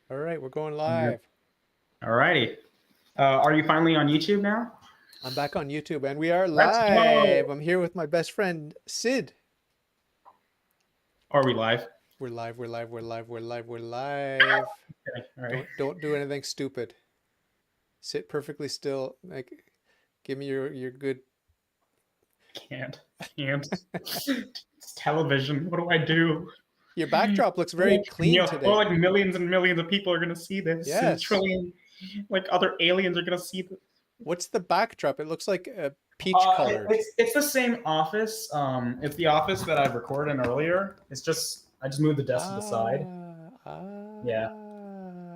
All right, we're going Yep. live. Alrighty. Are you finally on YouTube now? I'm back on YouTube and we are Let's live. go. I'm here with my best friend Sid. Are we live? We're live, we're live, we're live, we're live, we're live. Okay. All right. Don't do anything stupid. Sit perfectly still. Like give me your good Can't. Can't. It's television. What do I do? Your backdrop looks very clean today. Like millions and millions of people are gonna see this, and Yes. trillion, like other aliens are gonna see this. What's the backdrop? It looks like peach colored. It's the same office. It's the office that I recorded in earlier. It's just I just moved the desk to the side. Yeah,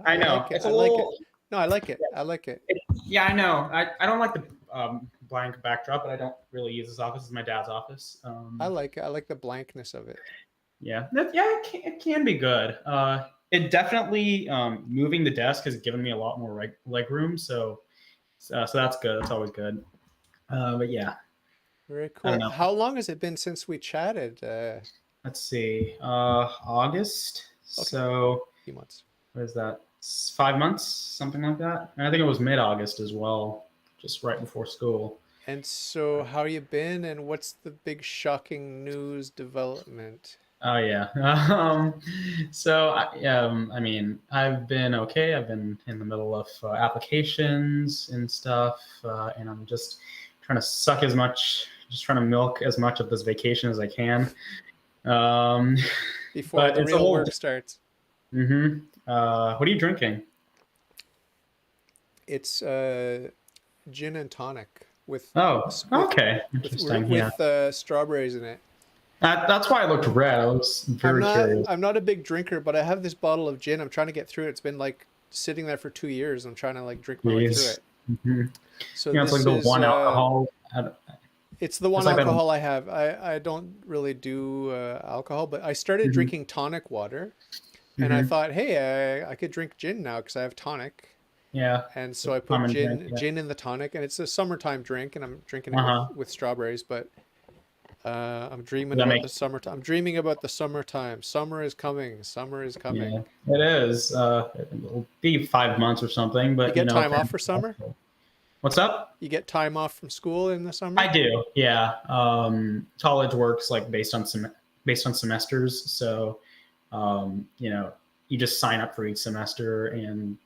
I I know. like it. It's a I like it. little. No, I like it. I like it. Yeah, I know. I don't like the blank backdrop, but I don't really use this office. It's my dad's office. I like it. I like the blankness of it. Yeah, it can be good. It definitely moving the desk has given me a lot more leg room, so that's good. That's always good. But yeah, Very I don't cool. know. How long has it been since we chatted? Let's see. August. Okay, So a few months. what is that? 5 months, something like that. And I think it was mid-August as well, just right before school. And so, how you been? And what's the big shocking news development? Oh yeah. I mean, I've been okay. I've been in the middle of applications and stuff, and I'm just trying to just trying to milk as much of this vacation as I can. Um, Before but the it's a real whole. work starts. What are you drinking? It's gin and tonic with Oh, with okay, interesting. Yeah, strawberries in it. that's why I looked red. I was very curious. I'm not a big drinker, but I have this bottle of gin. I'm trying to get through it. It's been like sitting there for 2 years. I'm trying to like drink my way through Jeez. it. hmm So Yeah, it's like this the is one alcohol. it's the It's one like that. alcohol I have. I don't really do alcohol, but I started hmm drinking tonic water, and I hmm thought, hey, I could drink gin now because I have tonic. Yeah, And it's a so I put common drink. Yeah. gin in the tonic, and it's a summertime drink, and I'm drinking it Uh-huh. with strawberries. But I'm dreaming That about makes the summertime. I'm dreaming about the summertime. Summer is coming. Summer is coming. yeah, it is. It'll be 5 months or something, You but get time off for for summer? what's up? You get time off from school in the I summer? do. Yeah. College works like based on semesters, so you just sign up for each semester, and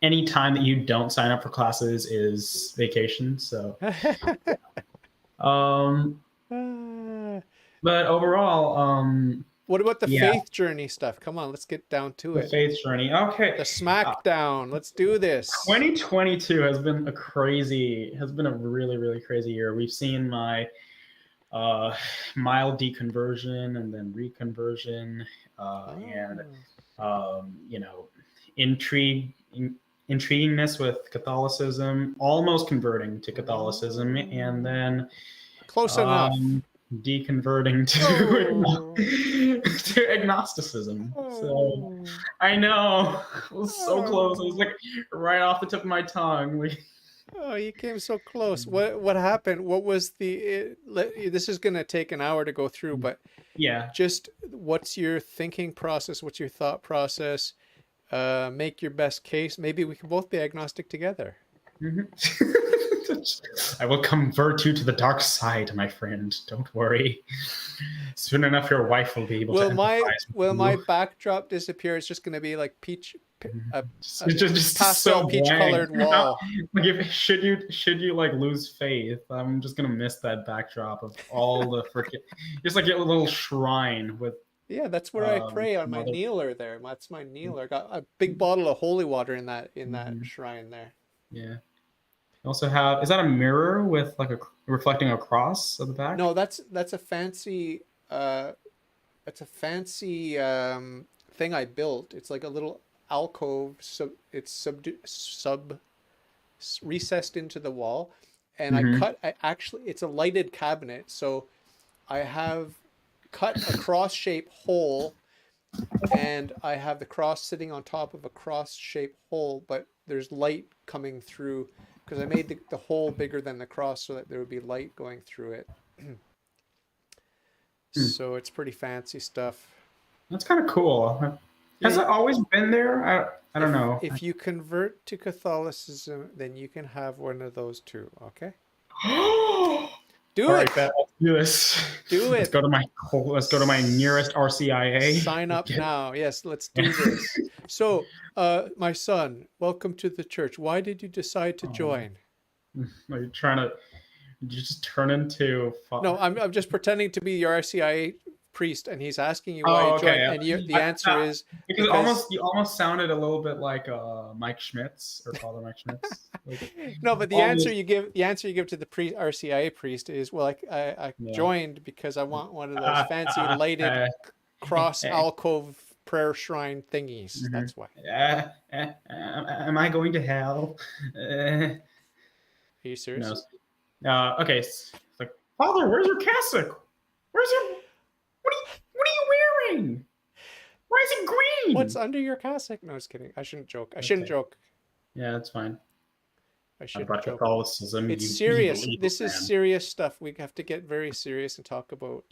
any time that you don't sign up for classes is vacation. So, um, but overall, What about the yeah, faith journey stuff? Come on, let's get down to the it. faith journey. Okay, The uh, smackdown. Let's do this. 2022 has been a really really crazy year. We've seen my uh, mild deconversion and then reconversion, and Oh. you know, intrigue. Intriguingness with Catholicism, almost converting to Catholicism, and Oh. then Close enough. um, deconverting Oh. to agnosticism. So Oh. I know it was so close. It was Oh. like right off the tip of my tongue. Oh, you came so close. What happened? What was this is going to take an hour to go through, but Yeah. just what's your thinking process? What's your thought process? Make your best case. Maybe we can both be agnostic together. Mhm. I will convert you to the dark side, my friend. Don't worry. Soon enough, your wife will be able to empathize with Will my you. backdrop disappear? It's just going to be like a, It's a just pastel so peach blank. colored wall. Like if should you like lose faith, I'm just gonna miss that backdrop of all the freaking just like a little shrine with Yeah, that's where I pray on my mother. kneeler there. That's my kneeler. Got a big bottle of holy water in that Mhm. shrine there. Yeah. You also have, is that a mirror with like a reflecting a cross at the back? No, that's a fancy it's a fancy thing I built. It's like a little alcove. So it's recessed into the wall, and Mm-hmm. it's a lighted cabinet. So I have cut a cross shape hole, and I have the cross sitting on top of a cross shaped hole, but there's light coming through because I made the hole bigger than the cross so that there would be light going through it. Hmm. So it's pretty fancy stuff. That's kind of cool. Has Yeah, it always been there? I don't know. if you convert to Catholicism, then you can have one of those too. Okay, All do right, it. bet. Let's do this. Do Let's it. go to my nearest RCIA. Sign up now. Yes, let's do this. So, my son, welcome to the church. Why did you decide to Oh, join? are you trying to? Did you just turn into? No, I'm just pretending to be your RCIA priest, and he's asking you why you Oh, joined, okay. and the answer is Because because you almost sounded a little bit like Mike Schmitz or Father Mike Schmitz. Like no, but almost. the answer you give to the RCIA priest is, well, I Yeah. joined because I want one of those fancy lighted cross alcove prayer shrine thingies. Mhm. That's why. Am I going to hell? Are you No. serious? Okay. It's like, Father, where's your cassock? Where's your? What are you wearing? Why is it What's green? under your cassock? No, just kidding. I shouldn't joke. I shouldn't Okay. joke. Yeah, that's fine. I Not shouldn't about joke. Catholicism, It's you serious. evil This is man. serious stuff. We have to get very serious and talk about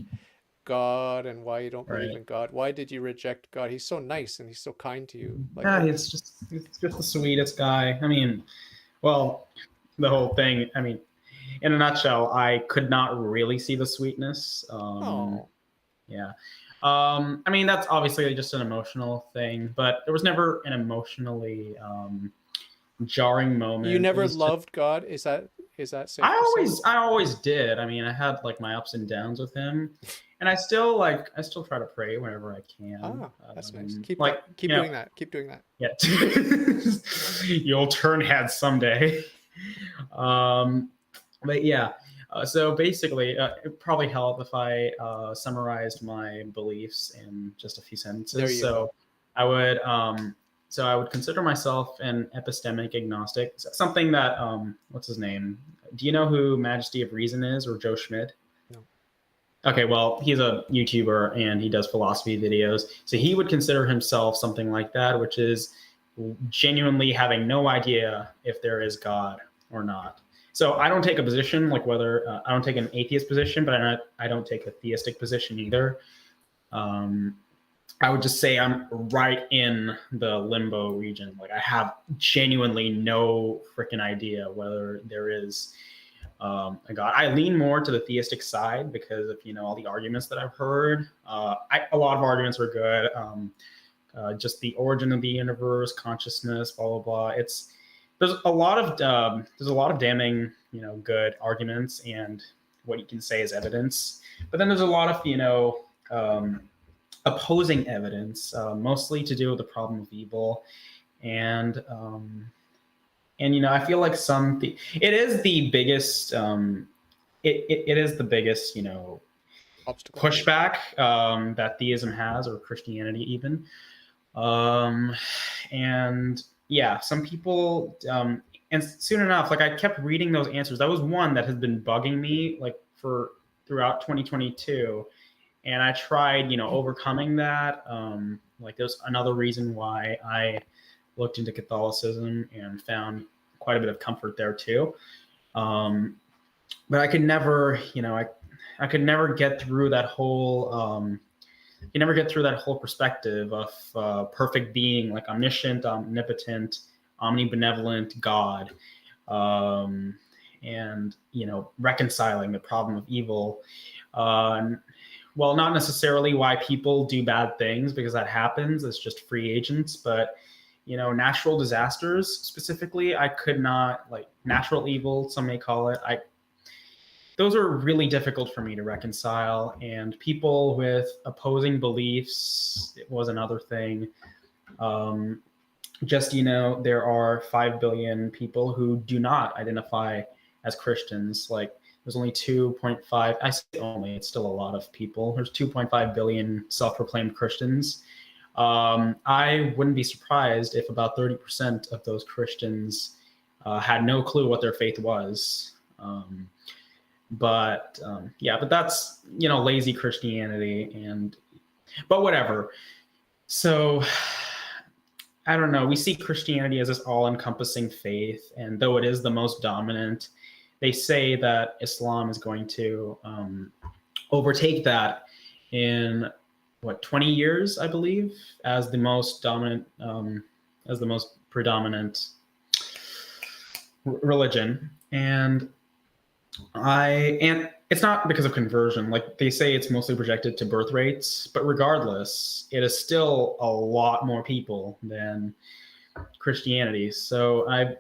God and why you don't believe Right. in God. Why did you reject God? He's so nice and he's so kind to you. Like, Yeah, what? he's just the sweetest guy. I mean, well, the whole thing. I mean, in a nutshell, I could not really see the sweetness. Oh, Yeah. I mean, that's obviously just an emotional thing, but there was never an emotionally jarring you moment. It never was just loved God? Is that safe to say? I always did. I mean, I had like my ups and downs with him, and I still try to pray whenever I can. Ah, that's nice. Keep Like that. Keep you know, doing that. Keep doing that. yeah, you'll turn heads someday. Um, but yeah, so basically, it probably help if I summarized my beliefs in just a few There sentences. you go. I would, I would consider myself an epistemic agnostic. Something that, what's his name? Do you know who Majesty of Reason is, or Joe Schmidt? No. Okay, well, he's a YouTuber and he does philosophy videos. So he would consider himself something like that, which is genuinely having no idea if there is God or not. So I don't take a position like whether I don't take an atheist position, but I don't take a theistic position either. Um, I would just say I'm right in the limbo region. Like I have genuinely no freaking idea whether there is a God. I lean more to the theistic side because of all the arguments that I've heard. A lot of arguments were good. Just the origin of the universe, consciousness, blah blah blah. There's a lot of damning good arguments and what you can say is evidence, but then there's a lot of opposing evidence, mostly to do with the problem of evil, and I feel like it is the biggest it is the biggest Obstacle. pushback that theism has, or Christianity even. And yeah, some people, and soon enough, like I kept reading those answers. That was one that has been bugging me like for throughout 2022. And I tried, overcoming that. Like there's another reason why I looked into Catholicism and found quite a bit of comfort there too. But I could never, I could never get through that whole, you never get through that whole perspective of perfect being, like omniscient, omnipotent, omnibenevolent God, and reconciling the problem of evil. Well, not necessarily why people do bad things, because that happens. It's just free agents, but natural disasters specifically, I could not, like natural evil, some may call it. Those are really difficult for me to reconcile. And people with opposing beliefs, it was another thing. There are 5 billion people who do not identify as Christians. Like there's only 2.5, I say only, it's still a lot of people. There's 2.5 billion self-proclaimed Christians. I wouldn't be surprised if about 30% of those Christians had no clue what their faith was. But that's lazy Christianity, but whatever. So I don't know. We see Christianity as this all-encompassing faith, and though it is the most dominant, they say that Islam is going to overtake that in 20 years, I believe, as the most dominant, as the most predominant religion. And it's not because of conversion. Like they say, it's mostly projected to birth rates, but regardless, it is still a lot more people than Christianity. So I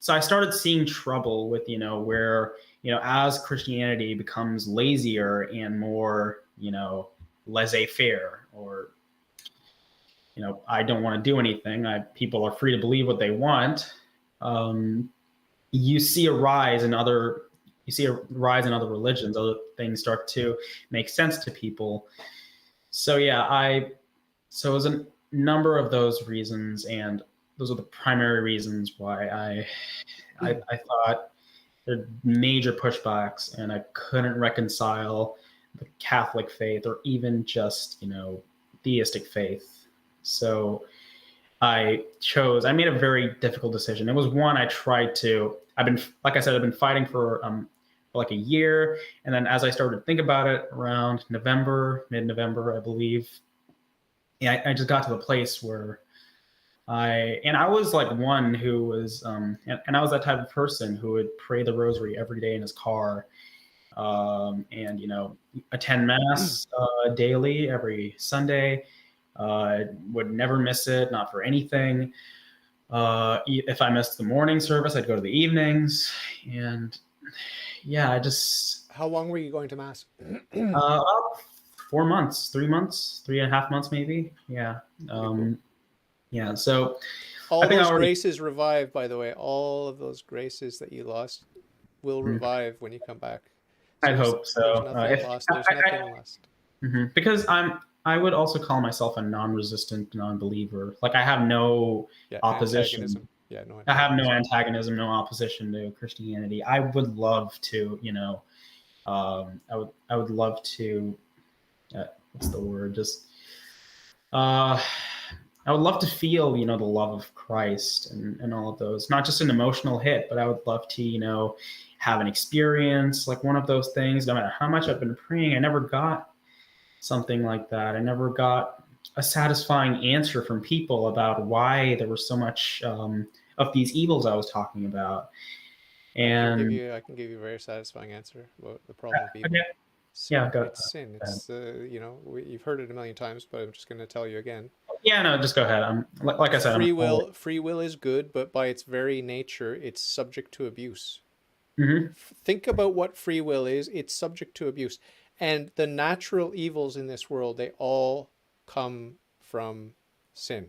started seeing trouble with, where, as Christianity becomes lazier and more, laissez-faire, or, I don't want to do anything. People are free to believe what they want. Um, you see a rise in other religions. Other things start to make sense to people. So yeah, so it was a number of those reasons, and those are the primary reasons why I thought there are major pushbacks, and I couldn't reconcile the Catholic faith or even just theistic faith. So I made a very difficult decision. It was one like I said, I've been fighting for like a year. And then as I started to think about it around mid-November, I believe, yeah, I just got to the place where I was like one who was, and I was that type of person who would pray the rosary every day in his car, and, attend mass daily every Sunday. Would never miss it, not for anything. If I missed the morning service, I'd go to the evenings. And yeah, I just, How long were you going to mass? about 4 months, 3 months, 3.5 months, maybe. Yeah. Cool. Yeah. So All I think those graces revive, by the way. All of those graces that you lost will revive when you come back. I hope so. There's nothing lost. There's nothing lost. Because I would also call myself a non-resistant non-believer. Like I have no opposition. Antagonism. Yeah, no. I have no antagonism, no opposition to Christianity. I would love to, I would love to. What's the word? Just. I would love to feel, the love of Christ and all of those, not just an emotional hit, but I would love to, have an experience like one of those things. No matter how much I've been praying, I never got something like that. I never got a satisfying answer from people about why there was so much of these evils I was talking about. And I can give you a very satisfying answer about the problem of evil. Okay. Sin. It's sin. It's you've heard it a million times, but I'm just going to tell you again. Yeah, no, just go ahead. Like I said, free will is good, but by its very nature, it's subject to abuse. Mm-hmm. Think about what free will is. It's subject to abuse. And the natural evils in this world, they all come from sin.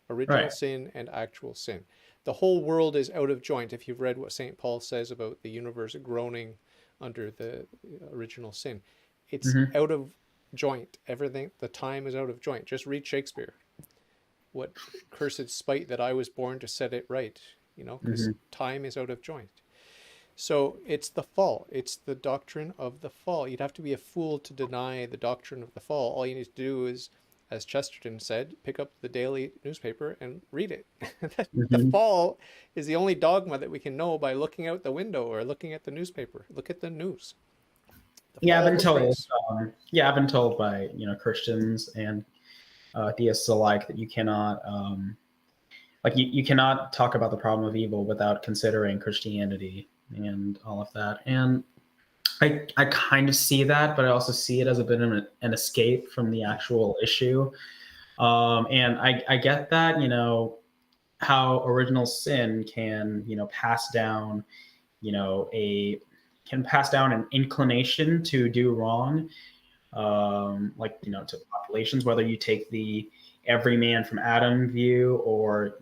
Original sin and actual sin. The whole world is out of joint. If you've read what St. Paul says about the universe groaning under the original sin, it's out of joint. Everything, the time is out of joint. Just read Shakespeare. What cursed spite that I was born to set it right, because time is out of joint. So it's the fall. It's the doctrine of the fall. You'd have to be a fool to deny the doctrine of the fall. All you need to do is, as Chesterton said, pick up the daily newspaper and read it. The fall is the only dogma that we can know by looking out the window or looking at the newspaper. Look at the news. I've been told. I've been told by Christians and theists alike that you cannot, you cannot talk about the problem of evil without considering Christianity and all of that. And I kind of see that, but I also see it as a bit of an escape from the actual issue. And I get that, how original sin can, pass down, an inclination to do wrong, to populations, whether you take the every man from Adam view or,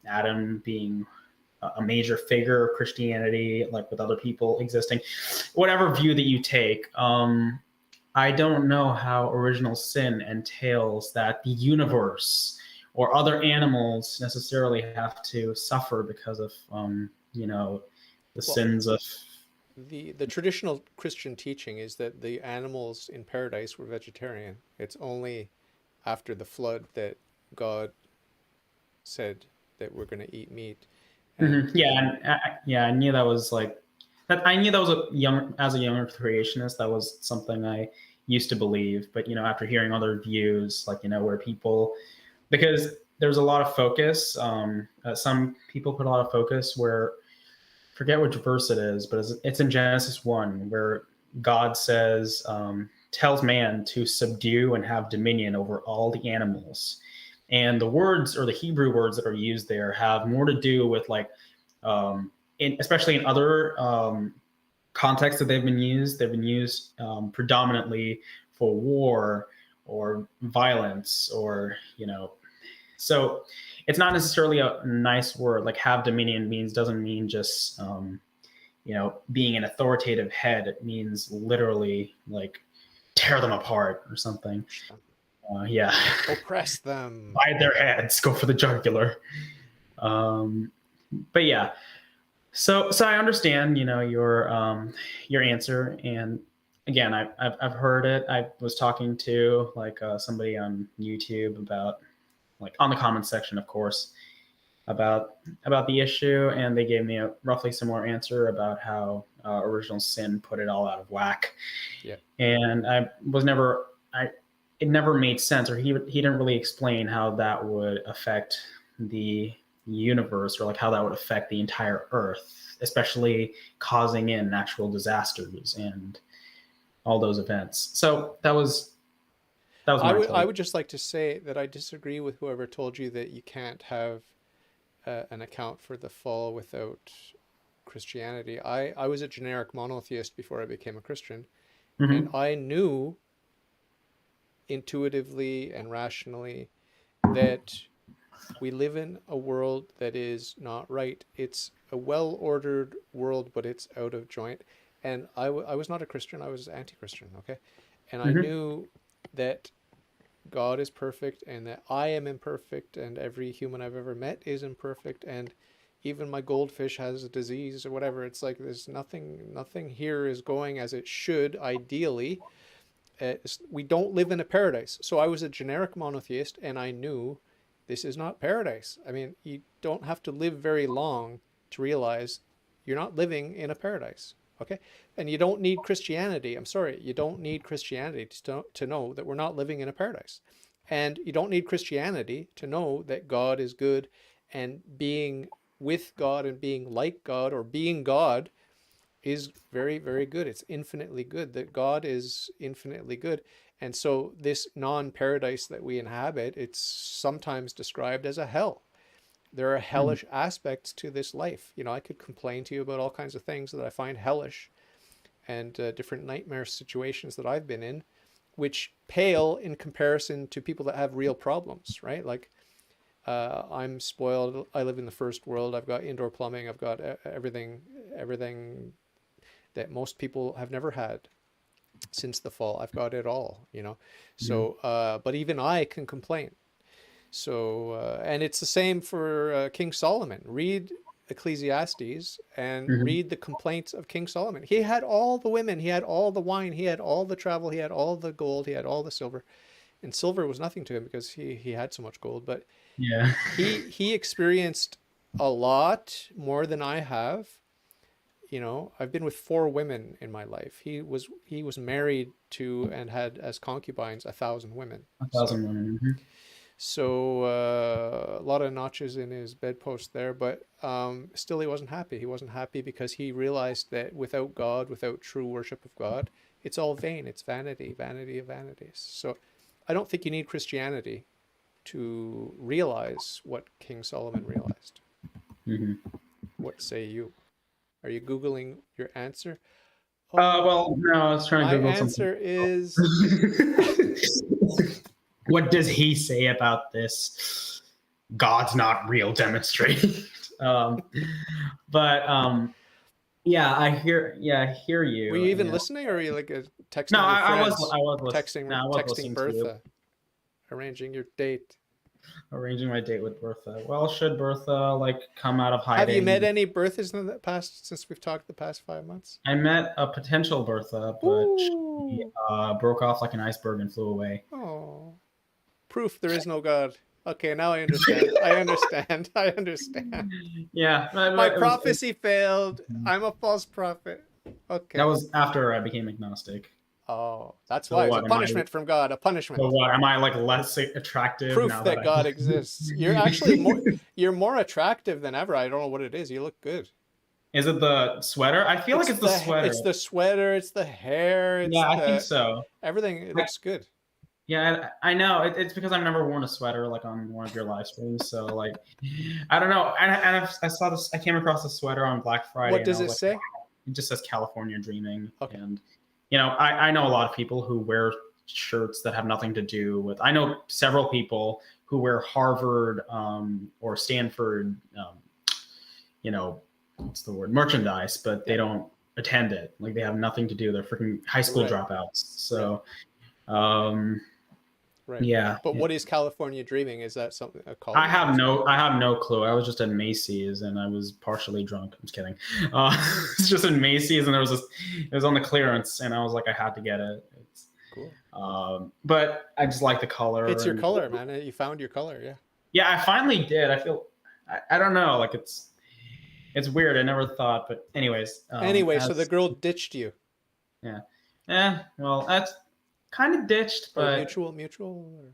Adam being a major figure of Christianity, like with other people existing, whatever view that you take. I don't know how original sin entails that the universe or other animals necessarily have to suffer because of, the sins of. The traditional Christian teaching is that the animals in paradise were vegetarian. It's only after the flood that God said that we're going to eat meat. I knew that was like that. I knew that was as a younger creationist, that was something I used to believe. But, after hearing other views, like, where people, because there's a lot of focus. Some people put a lot of focus where, forget which verse it is, but it's in Genesis 1, where God says, tells man to subdue and have dominion over all the animals. And the words, or the Hebrew words that are used there, have more to do with like, especially in other contexts that they've been used predominantly for war or violence, or so it's not necessarily a nice word. Like, have dominion doesn't mean just being an authoritative head. It means literally like tear them apart or something. Yeah. Oppress them. Bite their heads. Go for the jugular. But yeah. So I understand, your answer, and again, I've heard it. I was talking to like somebody on YouTube about, like, on the comments section, of course, about the issue, and they gave me a roughly similar answer about how original sin put it all out of whack. Yeah. And it never made sense, or he didn't really explain how that would affect the universe, or like how that would affect the entire Earth, especially causing in natural disasters and all those events. So that was I would just like to say that I disagree with whoever told you that you can't have an account for the fall without Christianity. I was a generic monotheist before I became a Christian, Mm-hmm. and I knew intuitively and rationally that we live in a world that is not right. It's a well-ordered world, but it's out of joint. And I was not a Christian. I was anti-Christian, okay? And I knew that God is perfect, and that I am imperfect, and every human I've ever met is imperfect, and even my goldfish has a disease or whatever. It's like there's nothing here is going as it should, ideally. We don't live in a paradise. So I was a generic monotheist, and I knew this is not paradise. I mean, you don't have to live very long to realize you're not living in a paradise. Okay? And you don't need Christianity. I'm sorry, you don't need Christianity to know that we're not living in a paradise. And you don't need Christianity to know that God is good, and being with God and being like God, or being God, is very, very good. It's infinitely good. That God is infinitely good. And so this non-paradise that we inhabit, it's sometimes described as a hell. There are hellish aspects to this life. I could complain to you about all kinds of things that I find hellish, and different nightmare situations that I've been in, which pale in comparison to people that have real problems, right? Like, I'm spoiled. I live in the first world. I've got indoor plumbing. I've got everything that most people have never had since the fall. I've got it all, So, but even I can complain. So, and it's the same for King Solomon. Read Ecclesiastes and read the complaints of King Solomon. He had all the women, he had all the wine, he had all the travel, he had all the gold, he had all the silver. And silver was nothing to him because he had so much gold. But yeah, he experienced a lot more than I have. I've been with 4 women in my life. He was married to and had as concubines 1,000 women. 1,000 women. So a lot of notches in his bedpost there, but still he wasn't happy. He wasn't happy because he realized that without God, without true worship of God, it's all vain. It's vanity, vanity of vanities. So I don't think you need Christianity to realize what King Solomon realized. What say you? Are you Googling your answer? Well, no, I was trying to Google something. My answer is... What does he say about this? God's not real demonstrated. Yeah, I hear you. Were you even listening, or were you like texting? No, I was texting. Texting Bertha, arranging your date. Arranging my date with Bertha. Well, should Bertha come out of hiding? Have you met any Berthas in the past, since we've talked the past 5 months? I met a potential Bertha, but she broke off like an iceberg and flew away. Oh, proof there is no God. Okay, now I understand. I understand. Yeah. My prophecy failed. I'm a false prophet. Okay. That was after I became agnostic. Oh, that's So why. It's a what am I? punishment from God, a punishment. So what am I like less attractive Proof now that that I? God exists. You're actually you're more attractive than ever. I don't know what it is. You look good. Is it the sweater? I feel like it's the sweater. It's the sweater, it's the hair, it's Yeah, I think the so. everything. It I, looks good. yeah, I know. It's because I've never worn a sweater like on one of your live streams. So like, I don't know. I saw this. I came across a sweater on Black Friday, What and I does was it like, say? wow. It just says California Dreaming, Okay. and I know a lot of people who wear shirts that have nothing to do with. I know several people who wear Harvard or Stanford, what's the word, merchandise, but they Yeah. don't attend it. Like they have nothing to do. They're freaking high school Right. dropouts. So. Um, Right. yeah, But what is California Dreaming? Is that something a I college or have something? no clue. I was just at Macy's and I was partially drunk. I'm just kidding. It's just in Macy's and it was on the clearance and I was like, I had to get it. Cool. But I just like the color It's your and color, man. You found your color, yeah. yeah, I finally did. I feel, I don't know, like it's weird. I never thought, but anyways, Anyway, so the as girl ditched you. yeah, well, that's kind of ditched, Or but mutual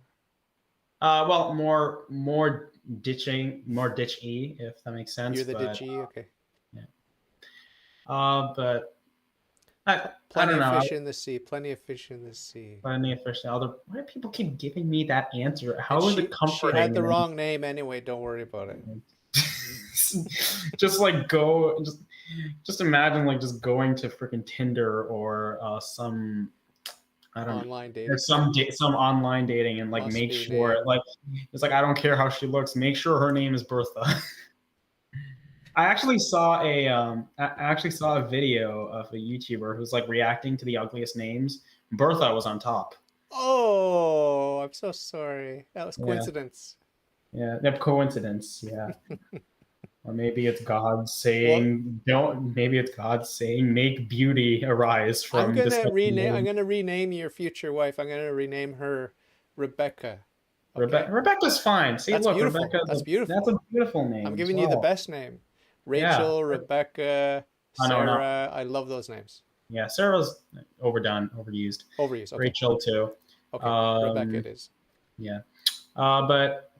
or... well, more ditching, more ditchy, if that makes sense. You're the But ditchy, okay. yeah. But I Plenty don't of know. fish in the sea, plenty of fish in the sea. Plenty of fish. Why do people keep giving me that answer? And How is it she had comforting? the wrong name anyway, don't worry about it. Just like just imagine like just going to freaking Tinder or some I don't know. Online dating. There's some online dating and like Must make be sure named. like it's like I don't care how she looks, make sure her name is Bertha. I actually saw a video of a YouTuber who's like reacting to the ugliest names. Bertha was on top. Oh, I'm so sorry. That was Yeah, coincidence. yeah, that coincidence. Yeah, or maybe it's God Well, saying don't. Maybe it's God saying make beauty arise from disgusting I'm names. gonna rename your future wife. I'm gonna rename her Rebecca. Okay? Rebecca's fine. See, That's look, beautiful. Rebecca. That's That's beautiful. a beautiful I'm name as giving you the well. best name. Yeah. Rachel, Rebecca, I know, no. Sarah. I love those names. Yeah, Sarah's overdone, overused. Overuse. Okay. Rachel too. Okay. Rebecca Um, it is. yeah. But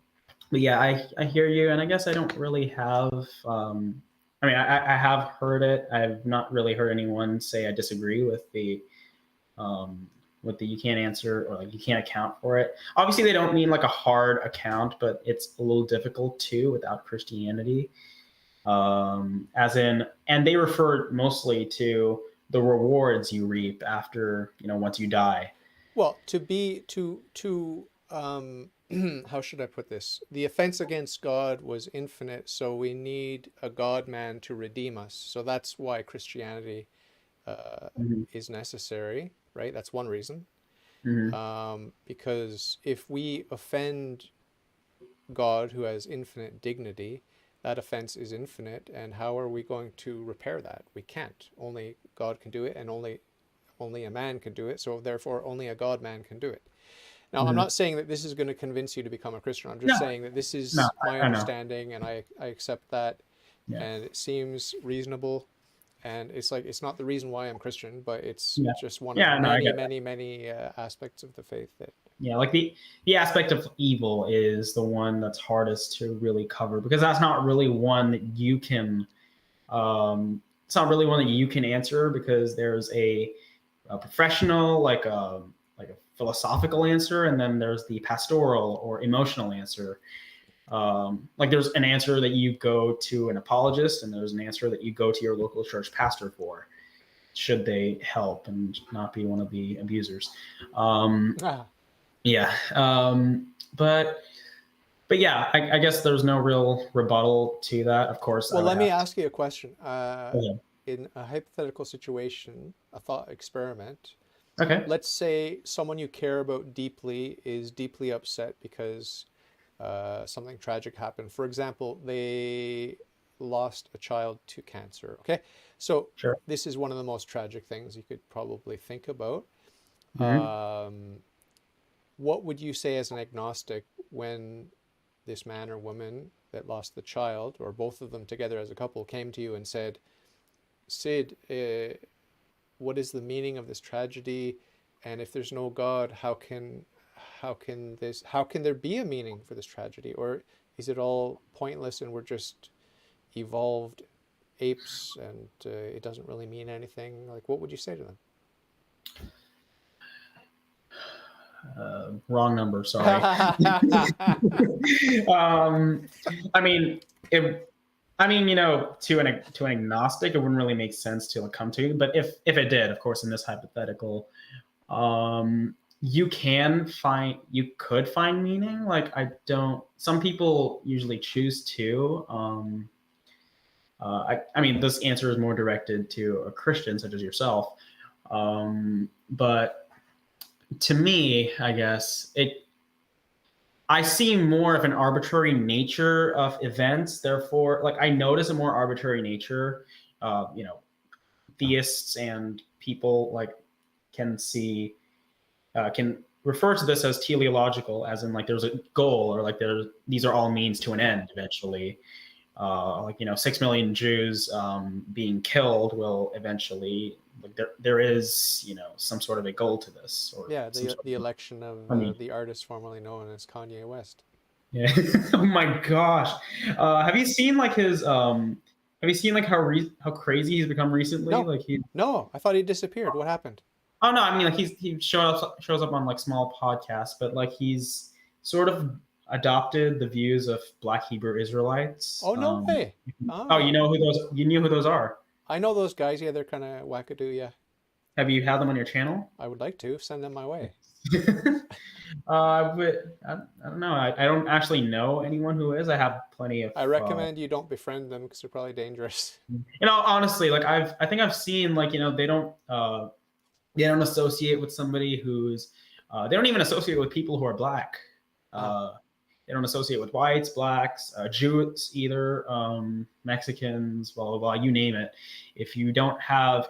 yeah, I hear you, and I guess I don't really have. I mean, I have heard it. I've not really heard anyone say I disagree with the you can't answer or like you can't account for it. Obviously, they don't mean like a hard account, but it's a little difficult too without Christianity. As in, and they refer mostly to the rewards you reap after once you die. Well, how should I put this? The offense against God was infinite, so we need a God man to redeem us. So that's why Christianity Mm-hmm. is necessary, right? That's one reason. Mm-hmm. Because if we offend God, who has infinite dignity, that offense is infinite, and how are we going to repair that? We can't. Only God can do it, and only a man can do it. So therefore, only a God man can do it. Now, I'm Mm-hmm. not saying that this is going to convince you to become a Christian. I'm No, just saying that this no, is my I know. understanding, and I accept that, Yeah, and it seems reasonable. And it's like it's not the reason why I'm Christian, but it's yeah, just one of yeah. No, I many, get that. many, many aspects of the faith that. Yeah, like the aspect of evil is the one that's hardest to really cover because that's not really one that you can. It's not really one that you can answer because there's a professional like a philosophical answer, and then there's the pastoral or emotional answer. Like there's an answer that you go to an apologist, and there's an answer that you go to your local church pastor for, should they help and not be one of the abusers. Ah. Yeah, but yeah, I guess there's no real rebuttal to that. Of course, I Well, would let me have to. ask you a question. Okay. In a hypothetical situation, a thought experiment, Okay. let's say someone you care about deeply is deeply upset because something tragic happened. For example, they lost a child to cancer. Okay, so Sure. this is one of the most tragic things you could probably think about. Mm-hmm. What would you say as an agnostic when this man or woman that lost the child, or both of them together as a couple, came to you and said, Sid, what is the meaning of this tragedy? And if there's no God, how can there be a meaning for this tragedy? Or is it all pointless and we're just evolved apes and it doesn't really mean anything? Like, what would you say to them? Wrong number. Sorry. um, I mean, to an agnostic, it wouldn't really make sense to like come to. But if it did, of course, in this hypothetical, you could find meaning. Like I don't. Some people usually choose to. I mean, this answer is more directed to a Christian such as yourself. But to me, I guess I see more of an arbitrary nature of events. Therefore, like I notice a more arbitrary nature. Theists and people like can see can refer to this as teleological, as in like there's a goal or like these are all means to an end eventually. 6 million Jews being killed will eventually, like there is some sort of a goal to this, or Yeah, the election of the artist formerly known as Kanye West. Yeah. Oh my gosh. Have you seen like his have you seen like how crazy he's become recently? No, Like he no, I thought he disappeared. What happened? Oh no, I mean like he shows up on like small podcasts, but like he's sort of adopted the views of Black Hebrew Israelites. Oh, no way. Oh, you knew who those are. I know those guys. Yeah, they're kind of wackadoo. Yeah, Have you had them on your channel? I would like to send them my way. I don't know. I don't actually know anyone who is. I have plenty of. I recommend you don't befriend them because they're probably dangerous. Honestly, like I think I've seen like they don't associate with somebody who's they don't even associate with people who are black. They don't associate with whites, blacks, Jews either, Mexicans, blah blah blah. You name it. If you don't have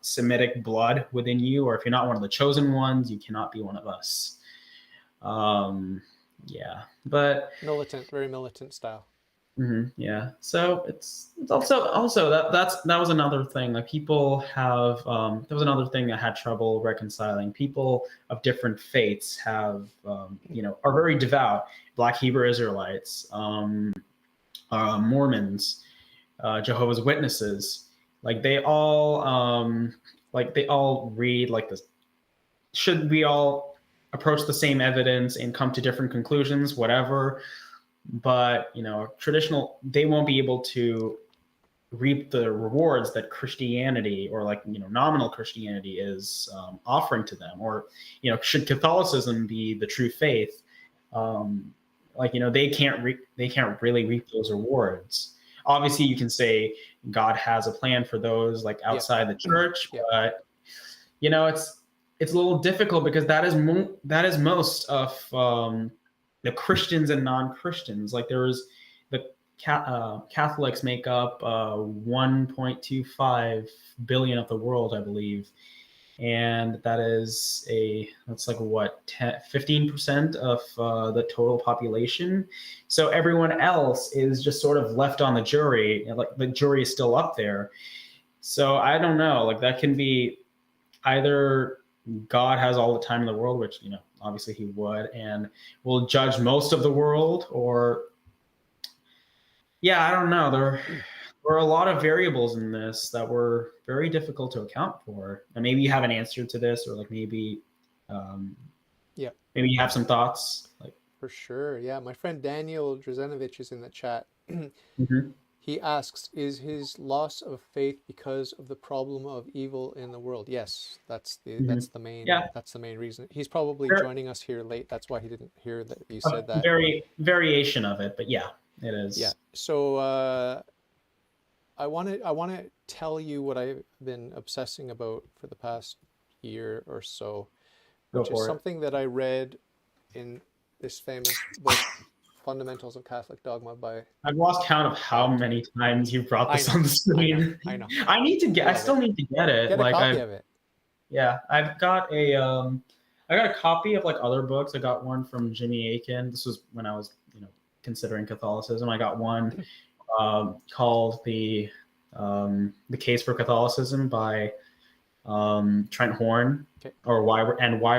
Semitic blood within you, or if you're not one of the chosen ones, you cannot be one of us. Yeah, but Militant, very militant style. yeah. So it's also that was another thing. Like people have that was another thing I had trouble reconciling. People of different faiths have are very devout. Black Hebrew Israelites, Mormons, Jehovah's Witnesses. Like they all read like this. Should we all approach the same evidence and come to different conclusions? Whatever. But traditional, they won't be able to reap the rewards that Christianity or like nominal Christianity is offering to them. Or should Catholicism be the true faith? They can't really reap those rewards. Obviously, you can say God has a plan for those like outside the church, but it's a little difficult because that is most of the Christians and non-Christians. Like there's the Catholics make up 1.25 billion of the world, I believe, and that's like what 15% of the total population. So everyone else is just sort of left on the jury, and like the jury is still up there. So I don't know. Like that can be either God has all the time in the world, which obviously he would, and will judge most of the world, or I don't know. There were a lot of variables in this that were very difficult to account for. And maybe you have an answer to this, or like maybe maybe you have some thoughts. Like For sure. Yeah, my friend Daniel Drazenovich is in the chat. mm-hmm. He asks, is his loss of faith because of the problem of evil in the world? Yes, that's the main reason. He's probably joining us here late. That's why he didn't hear that you said that. Variation of it, but yeah, it is. Yeah. So I want to tell you what I've been obsessing about for the past year or so, which is something that I read in this famous book, Fundamentals of Catholic Dogma by... I've lost count of how many times you've brought this on the screen. I know. I still need to get it. Get a copy of it. Yeah, I've got a copy of like other books. I got one from Jimmy Akin. This was when I was, considering Catholicism. I got one called the Case for Catholicism by Trent Horn, Okay. or Why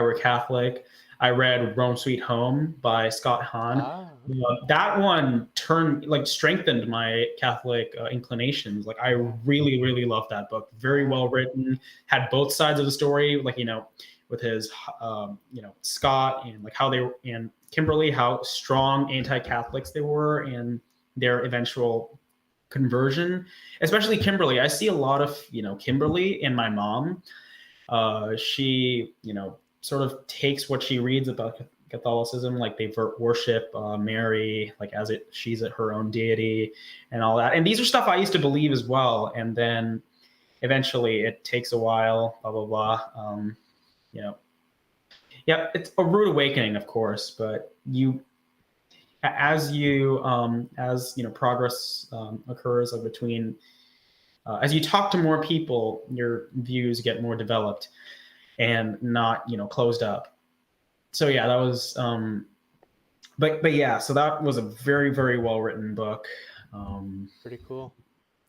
We're Catholic. I read Rome Sweet Home by Scott Hahn. Ah, That one strengthened my Catholic inclinations. Like, I really, really loved that book. Very well written. Had both sides of the story. Like, with his, Scott, and like how they were, and Kimberly, how strong anti-Catholics they were, and their eventual conversion. Especially Kimberly. I see a lot of Kimberly in my mom. She sort of takes what she reads about Catholicism, like they worship Mary, like she's her own deity, and all that. And these are stuff I used to believe as well. And then eventually, it takes a while. Blah blah blah. Yeah, it's a rude awakening, of course. But as progress occurs, like between as you talk to more people, your views get more developed and not closed up. So yeah, that was but yeah, so that was a very, very well written book. pretty cool.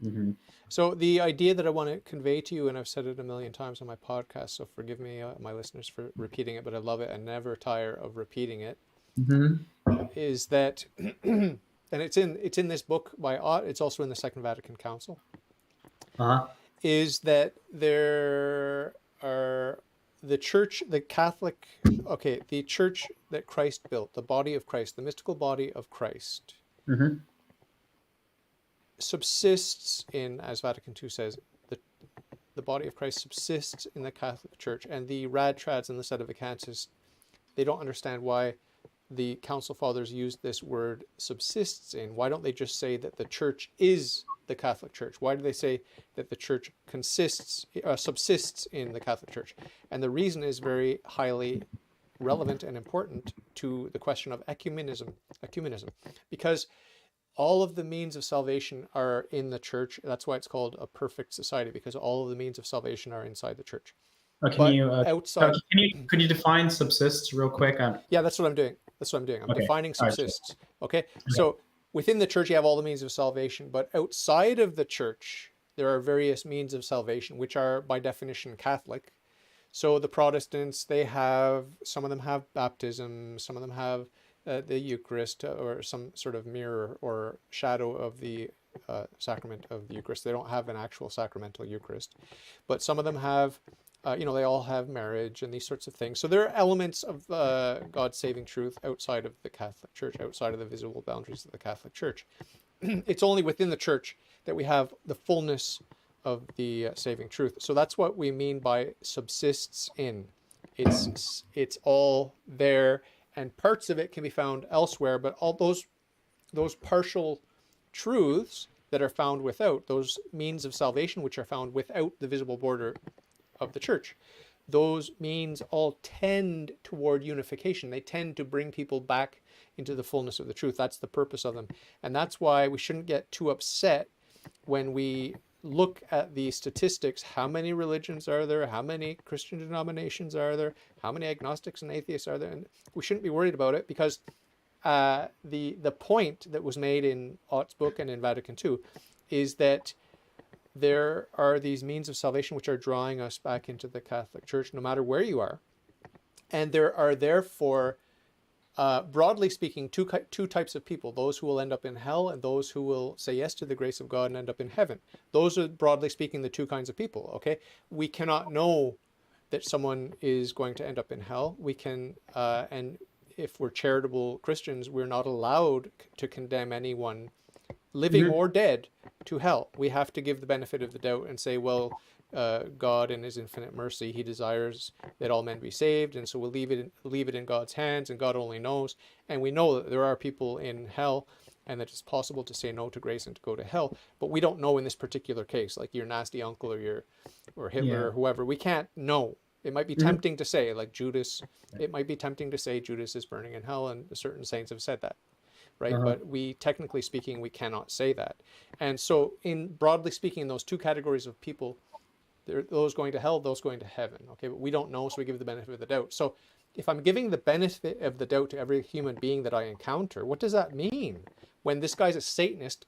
Mm-hmm. So the idea that I want to convey to you, and I've said it a million times on my podcast, so forgive me, my listeners, for repeating it, but I love it and never tire of repeating it, is that, and it's in this book by Ott, it's also in the Second Vatican Council, is that there are the church, the Catholic, the church that Christ built, the body of Christ, the mystical body of Christ, subsists in, as Vatican II says, the body of Christ subsists in the Catholic Church. And the Radtrads and the Sedevacantists, they don't understand why the Council Fathers used this word subsists in. Why don't they just say that the church is the Catholic Church? Why do they say that the church subsists in the Catholic Church? And the reason is very highly relevant and important to the question of ecumenism, because all of the means of salvation are in the church. That's why it's called a perfect society, because all of the means of salvation are inside the church. Outside, could you define subsists real quick? Yeah, that's what I'm doing. I'm defining subsists. Okay, so within the church, you have all the means of salvation, but outside of the church, there are various means of salvation, which are by definition Catholic. So the Protestants, some of them have baptism, some of them have the Eucharist, or some sort of mirror or shadow of the sacrament of the Eucharist. They don't have an actual sacramental Eucharist, but some of them have, they all have marriage and these sorts of things. So there are elements of God's saving truth outside of the Catholic Church, outside of the visible boundaries of the Catholic Church. It's only within the church that we have the fullness of the saving truth. So that's what we mean by subsists in. It's all there, and parts of it can be found elsewhere, but all those partial truths that are found without, those means of salvation which are found without the visible border of the church, those means all tend toward unification. They tend to bring people back into the fullness of the truth. That's the purpose of them. And that's why we shouldn't get too upset when we look at the statistics. How many religions are there? How many Christian denominations are there? How many agnostics and atheists are there? And we shouldn't be worried about it, because the point that was made in Ott's book and in Vatican II is that there are these means of salvation which are drawing us back into the Catholic Church, no matter where you are. And there are therefore, broadly speaking, two types of people: those who will end up in hell and those who will say yes to the grace of God and end up in heaven. Those are, broadly speaking, the two kinds of people. Okay, we cannot know that someone is going to end up in hell. We can, and if we're charitable Christians, we're not allowed to condemn anyone, living or dead, to hell. We have to give the benefit of the doubt and say, well, God in his infinite mercy, he desires that all men be saved, and so we'll leave it in God's hands, and God only knows. And we know that there are people in hell, and that it's possible to say no to grace and to go to hell, but we don't know in this particular case, like your nasty uncle or Hitler or whoever. We can't know. It might be tempting to say, like Judas, it might be tempting to say Judas is burning in hell, and certain saints have said that, right? But we, technically speaking, we cannot say that. And so, broadly speaking, those two categories of people, those going to hell, those going to heaven. Okay, but we don't know, so we give the benefit of the doubt. So if I'm giving the benefit of the doubt to every human being that I encounter, what does that mean? When this guy's a Satanist,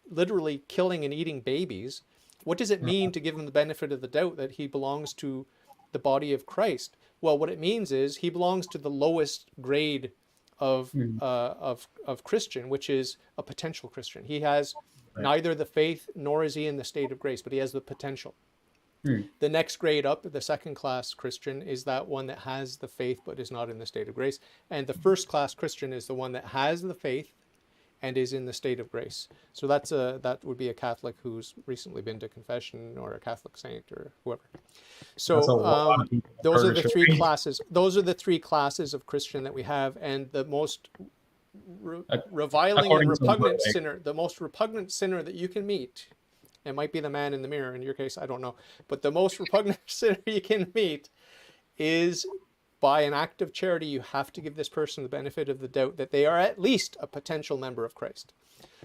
literally killing and eating babies, What does it mean to give him the benefit of the doubt that he belongs to the body of Christ? Well, what it means is he belongs to the lowest grade of Mm. of Christian, which is a potential Christian. He has Right. neither the faith nor is he in the state of grace, but he has the potential. Mm. The next grade up, the second class Christian, is that one that has the faith but is not in the state of grace. And the first class Christian is the one that has the faith and is in the state of grace. So that would be a Catholic who's recently been to confession, or a Catholic saint, or whoever. That's a So lot of people in those are the three purgatory. classes. Those are the three classes of Christian that we have, and the most reviling and According to repugnant Wittig. sinner, the most repugnant sinner that you can meet, it might be the man in the mirror in your case, I don't know, but the most repugnant sinner you can meet is, by an act of charity, you have to give this person the benefit of the doubt that they are at least a potential member of Christ.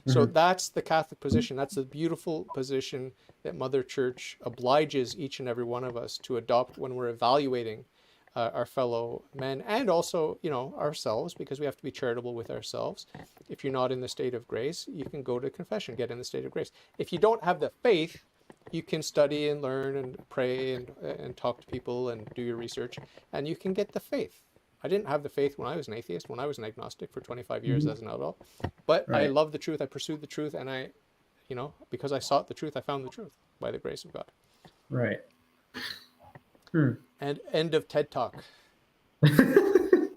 So that's the Catholic position. That's the beautiful position that Mother Church obliges each and every one of us to adopt when we're evaluating our fellow men, and also, ourselves, because we have to be charitable with ourselves. If you're not in the state of grace, you can go to confession, get in the state of grace. If you don't have the faith, you can study and learn and pray and talk to people and do your research, and you can get the faith. I didn't have the faith when I was an atheist, when I was an agnostic for 25 years as an adult, but I Right. love the truth. I pursued the truth, and because I sought the truth, I found the truth by the grace of God. Right. And end of TED Talk. The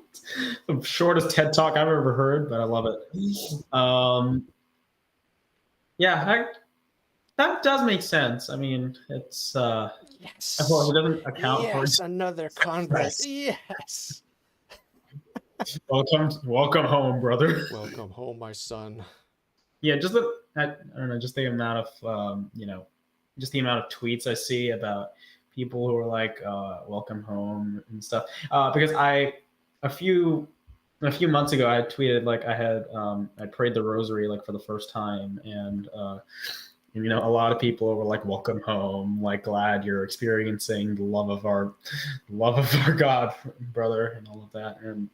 shortest TED Talk I've ever heard, but I love it. Yeah, that does make sense. I mean, it's Yes. well, it doesn't account for. Yes, another convert. Yes. Yes. Welcome home, brother. Welcome home, my son. Yeah, just I don't know, just the amount of just the amount of tweets I see about people who are like, welcome home and stuff. Because a few months ago I had tweeted like I prayed the rosary like for the first time, and a lot of people were like, welcome home, like glad you're experiencing the love of our God, brother, and all of that. And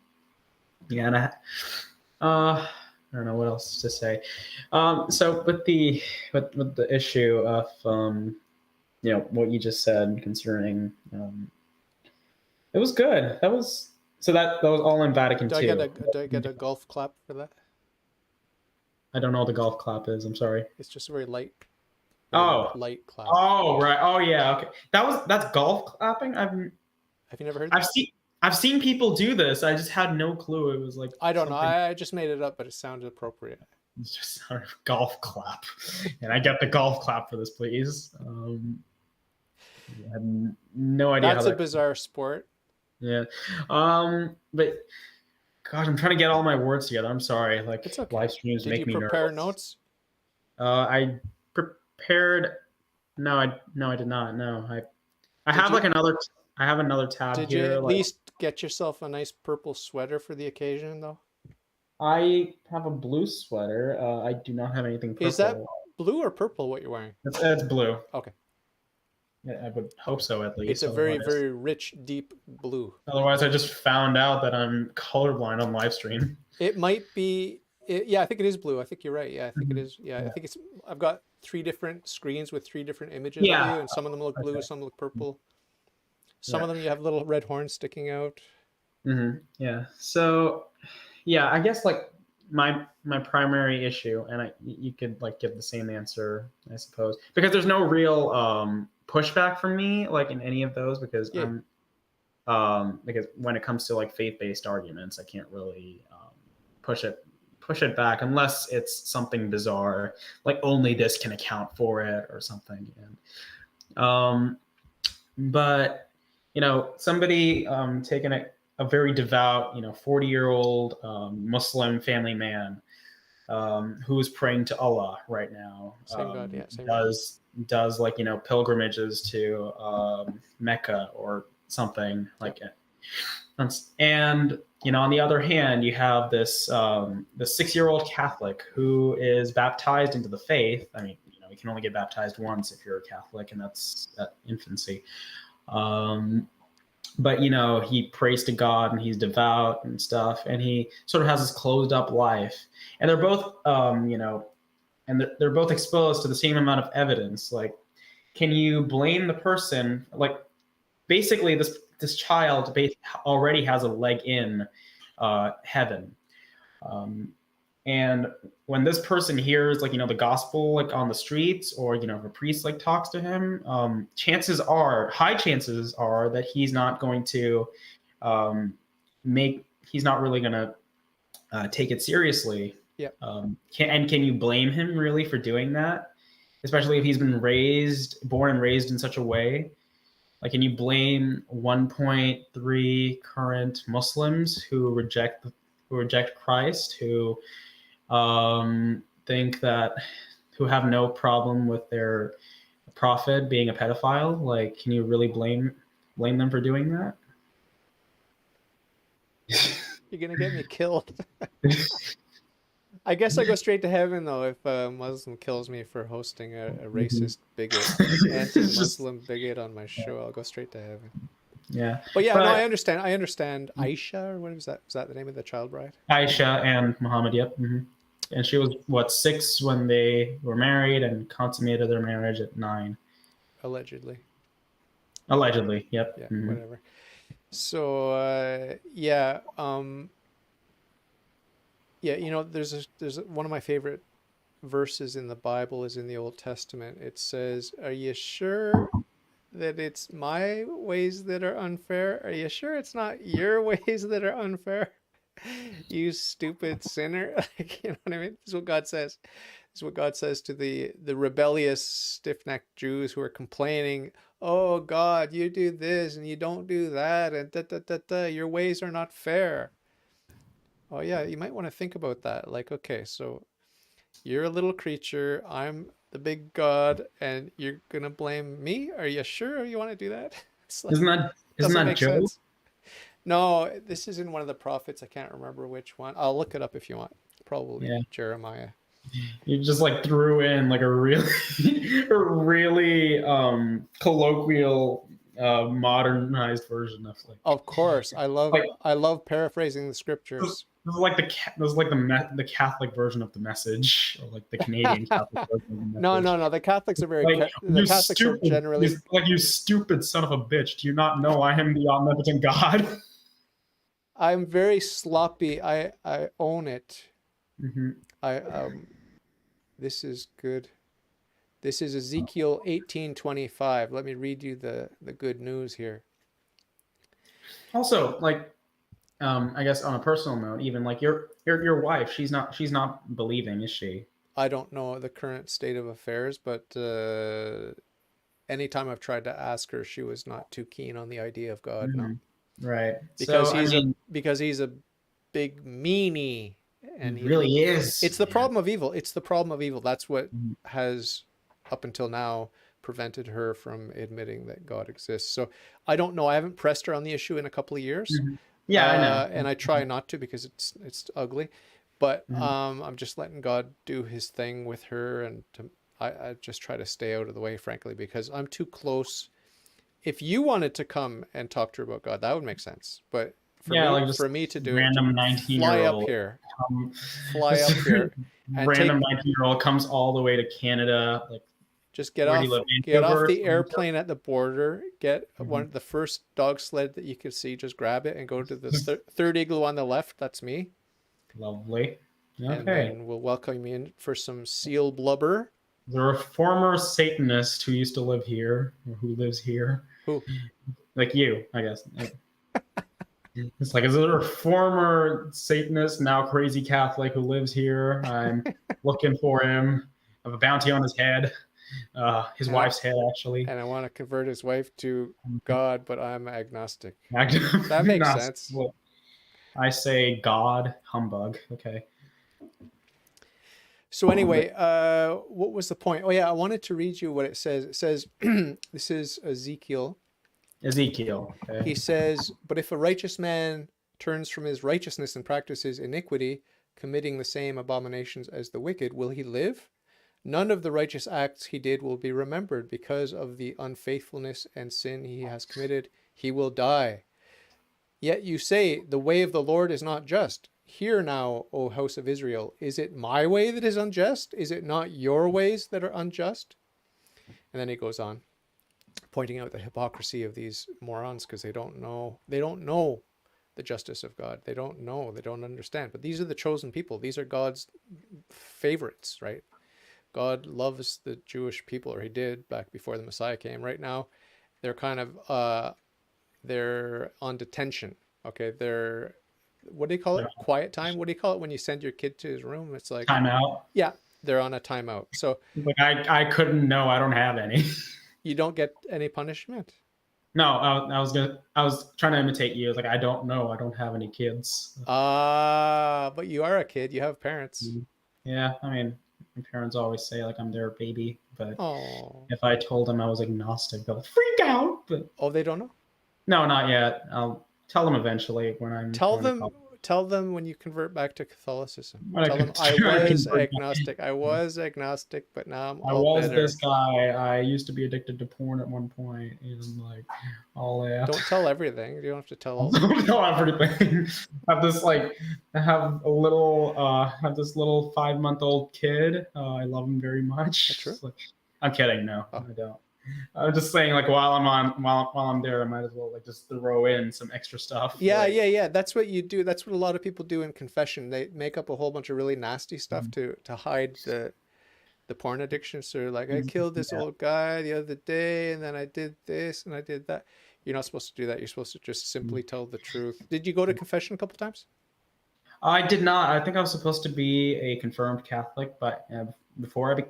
yeah, and I don't know what else to say. So with the issue of what you just said concerning it was good. That was all in Vatican II. Do I get a golf clap for that? I don't know what the golf clap is. I'm sorry. It's just a very light light clap. Oh, right. Oh, yeah. Okay. That's golf clapping. Have you never heard that? I've seen people do this. I just had no clue. It was like, I don't know. I just made it up, but it sounded appropriate. It's just a golf clap, and I get the golf clap for this, please. I had no idea. That's a bizarre sport. Yeah. But gosh, I'm trying to get all my words together. I'm sorry. Like, It's okay. live streams Did make you me prepare nervous. notes? I prepared. No, I did not. No, I have you- another. I have another tab Did here. you at least get yourself a nice purple sweater for the occasion, though? I have a blue sweater. I do not have anything purple. Is that blue or purple what you're wearing? It's blue. Okay. Yeah, I would hope so, at least. It's a very, very rich, deep blue. Otherwise, I just found out that I'm colorblind on live stream. It might be. Yeah, I think it is blue. I think you're right. Yeah, I think it is. Yeah, I think it's. I've got 3 different screens with 3 different images of you, and some of them look blue, some look purple. Some of them you have little red horns sticking out. Mm-hmm. Yeah. So, yeah, I guess like my primary issue, and you could like give the same answer, I suppose, because there's no real pushback from me like in any of those, because because when it comes to like faith-based arguments, I can't really push it back unless it's something bizarre, like only this can account for it or something. And but somebody taking a very devout 40-year-old Muslim family man who is praying to Allah right now, Same God, yeah, same does like pilgrimages to Mecca or something like it. And on the other hand, you have this the 6-year-old Catholic who is baptized into the faith. I mean, you can only get baptized once if you're a Catholic, and that's at infancy. But he prays to God and he's devout and stuff, and he sort of has this closed up life. And they're both and they're both exposed to the same amount of evidence. Like can you blame the person? Like, basically, this child already has a leg in heaven. And when this person hears, like, the gospel, like, on the streets, or, if a priest, like, talks to him, high chances are that he's not going to he's not really going to take it seriously. Yeah. Can you blame him really for doing that? Especially if he's been born and raised in such a way. Like, can you blame 1.3 current Muslims who reject Christ, who who have no problem with their prophet being a pedophile? Like, can you really blame them for doing that? You're gonna get me killed. I guess I go straight to heaven though if a Muslim kills me for hosting a racist bigot, anti-Muslim bigot on my show. I'll go straight to heaven. Yeah. But yeah, no, I understand. I understand Aisha, or what was that? Was that the name of the child bride? Aisha and Muhammad, yep. Mm-hmm. And she was 6 when they were married, and consummated their marriage at 9. Allegedly. Allegedly, yep. Yeah, mm-hmm. Whatever. So yeah, there's one of my favorite verses in the Bible is in the Old Testament. It says, "Are you sure that it's my ways that are unfair? Are you sure it's not your ways that are unfair? You stupid sinner." Like, you know what I mean? This is what God says. This is what God says to the rebellious, stiff-necked Jews who are complaining, "Oh God, you do this and you don't do that, and da da da da. Your ways are not fair." Oh yeah, you might want to think about that. Like, okay, so you're a little creature, I'm the big God, and you're gonna blame me? Are you sure you want to do that? It's like, isn't that Job? sense. No, this is in one of the prophets. I can't remember which one. I'll look it up if you want. Probably Jeremiah. You just like threw in like a really colloquial modernized version of like. Of course, I love paraphrasing the scriptures. This is like the Catholic version of the Message, or like the Canadian Catholic version of the Message. No. The Catholics are the Catholics are generally like, "You stupid son of a bitch! Do you not know I am the omnipotent God?" I'm very sloppy. I own it. Mm-hmm. This is good. This is Ezekiel 18:25. Let me read you the good news here. Also, like, I guess on a personal note, even like your wife, she's not believing, is she? I don't know the current state of affairs, but anytime I've tried to ask her, she was not too keen on the idea of God. Mm-hmm. No, right? Because he's a big meanie, and he really is. It's the problem of evil. It's the problem of evil. That's what has, up until now, prevented her from admitting that God exists. So I don't know. I haven't pressed her on the issue in a couple of years. Mm-hmm. Yeah, I know. And I try not to because it's ugly. But I'm just letting God do his thing with her, and I just try to stay out of the way, frankly, because I'm too close. If you wanted to come and talk to her about God, that would make sense. But for me to do random 19-year-old fly up here, and random 19-year-old comes all the way to Canada, like. Just get off the airplane at the border, get the first dog sled that you can see, just grab it and go to the third igloo on the left. That's me. Lovely. Okay. And then we'll welcome you in for some seal blubber. There a former Satanist who used to live here, or who lives here. Who? Like you, I guess. It's like, is there a former Satanist, now crazy Catholic, who lives here? I'm looking for him. I have a bounty on his head. His wife's head, actually. And I want to convert his wife to God, but I'm agnostic. That makes sense. Well, I say God, humbug. Okay. So anyway, what was the point? Oh yeah, I wanted to read you what it says. It says, this is Ezekiel. Okay. He says, "But if a righteous man turns from his righteousness and practices iniquity, committing the same abominations as the wicked, will he live? None of the righteous acts he did will be remembered. Because of the unfaithfulness and sin he has committed, he will die. Yet you say, the way of the Lord is not just. Hear now, O house of Israel, is it my way that is unjust? Is it not your ways that are unjust? And then he goes on, pointing out the hypocrisy of these morons because they don't know the justice of God. They don't understand. But these are the chosen people. These are God's favorites, right? God loves the Jewish people, or he did back before the Messiah came. Right now, they're kind of they're on detention. Okay, they're, what do you call it? Quiet time. What do you call it when you send your kid to his room? It's like Timeout. yeah, they're on a timeout. So Like I couldn't know. I don't have any. you don't get any punishment. No, I was trying to imitate you. Like I don't know. I don't have any kids. But you are a kid. You have parents. Yeah, I mean, my parents always say like I'm their baby, but Oh, if I told them I was agnostic, they'll freak out. But oh, they don't know. no, not yet. I'll tell them eventually when I'm Tell going to them. college. Tell them when you convert back to Catholicism. When Tell them I I was convert back. agnostic. I was agnostic, but now I'm I all was better. this guy. I used to be addicted to porn at one point, and like all that. Don't tell everything. You don't have to tell all. No, everything. I have this like I have a little have this little 5-month-old kid. I love him very much. That's true? Like, I'm kidding. No, Oh. I don't. I'm just saying like while I'm there, I might as well like just throw in some extra stuff. Yeah, like, yeah. That's what you do. That's what a lot of people do in confession. They make up a whole bunch of really nasty stuff to hide the porn addiction. So they're like, I killed this old guy the other day, and then I did this and I did that. You're not supposed to do that. You're supposed to just simply tell the truth. Did you go to confession a couple times? I did not. I think I was supposed to be a confirmed Catholic, but before I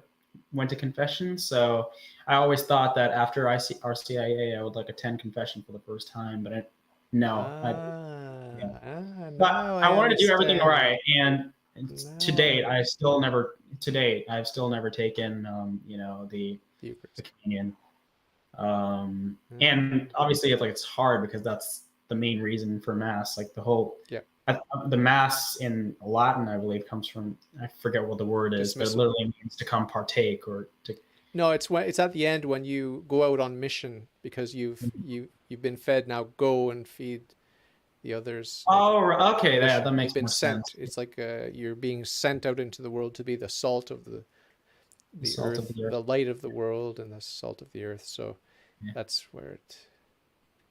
went to confession, so I always thought that after RCIA, I would like attend confession for the first time, but but I wanted to do everything right, and to date, I've still never taken the communion. And obviously it's hard because that's the main reason for mass. Like the whole the mass in Latin, I believe, comes from, I forget what the word is, but it literally means to come partake or to. No, it's at the end when you go out on mission because you've been fed. Now go and feed the others. Oh, okay, that makes been more sent. sense. It's like you're being sent out into the world to be the salt of the earth, the light of the world, and the salt of the earth. So that's where it.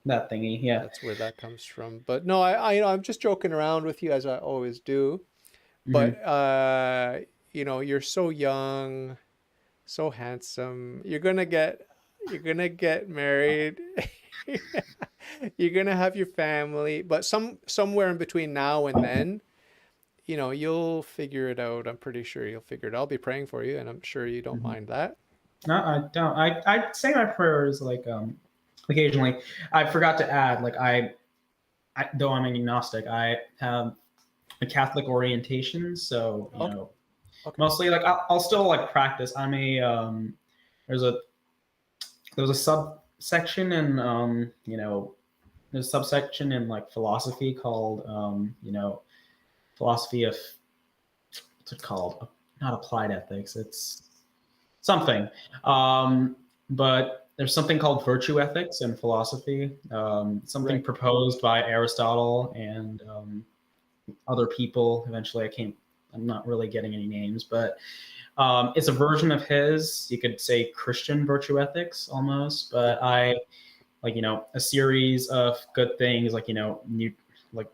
That thingy, yeah. That's where that comes from. But no, I'm just joking around with you as I always do. But you're so young, so handsome. You're gonna get married. You're gonna have your family. But somewhere in between now and then, you'll figure it out. I'm pretty sure you'll figure it out. I'll be praying for you, and I'm sure you don't mind that. No, I don't. I say my prayers like occasionally. I forgot to add, like I though I'm agnostic, I have a Catholic orientation, so mostly like I'll still like practice. I'm a there's a subsection in there's a subsection in like philosophy called philosophy of, what's it called? Not applied ethics. It's something. But there's something called virtue ethics in philosophy, something proposed by Aristotle and other people. Eventually, I'm not really getting any names, but it's a version of his, you could say, Christian virtue ethics almost. But I like, a series of good things, like, like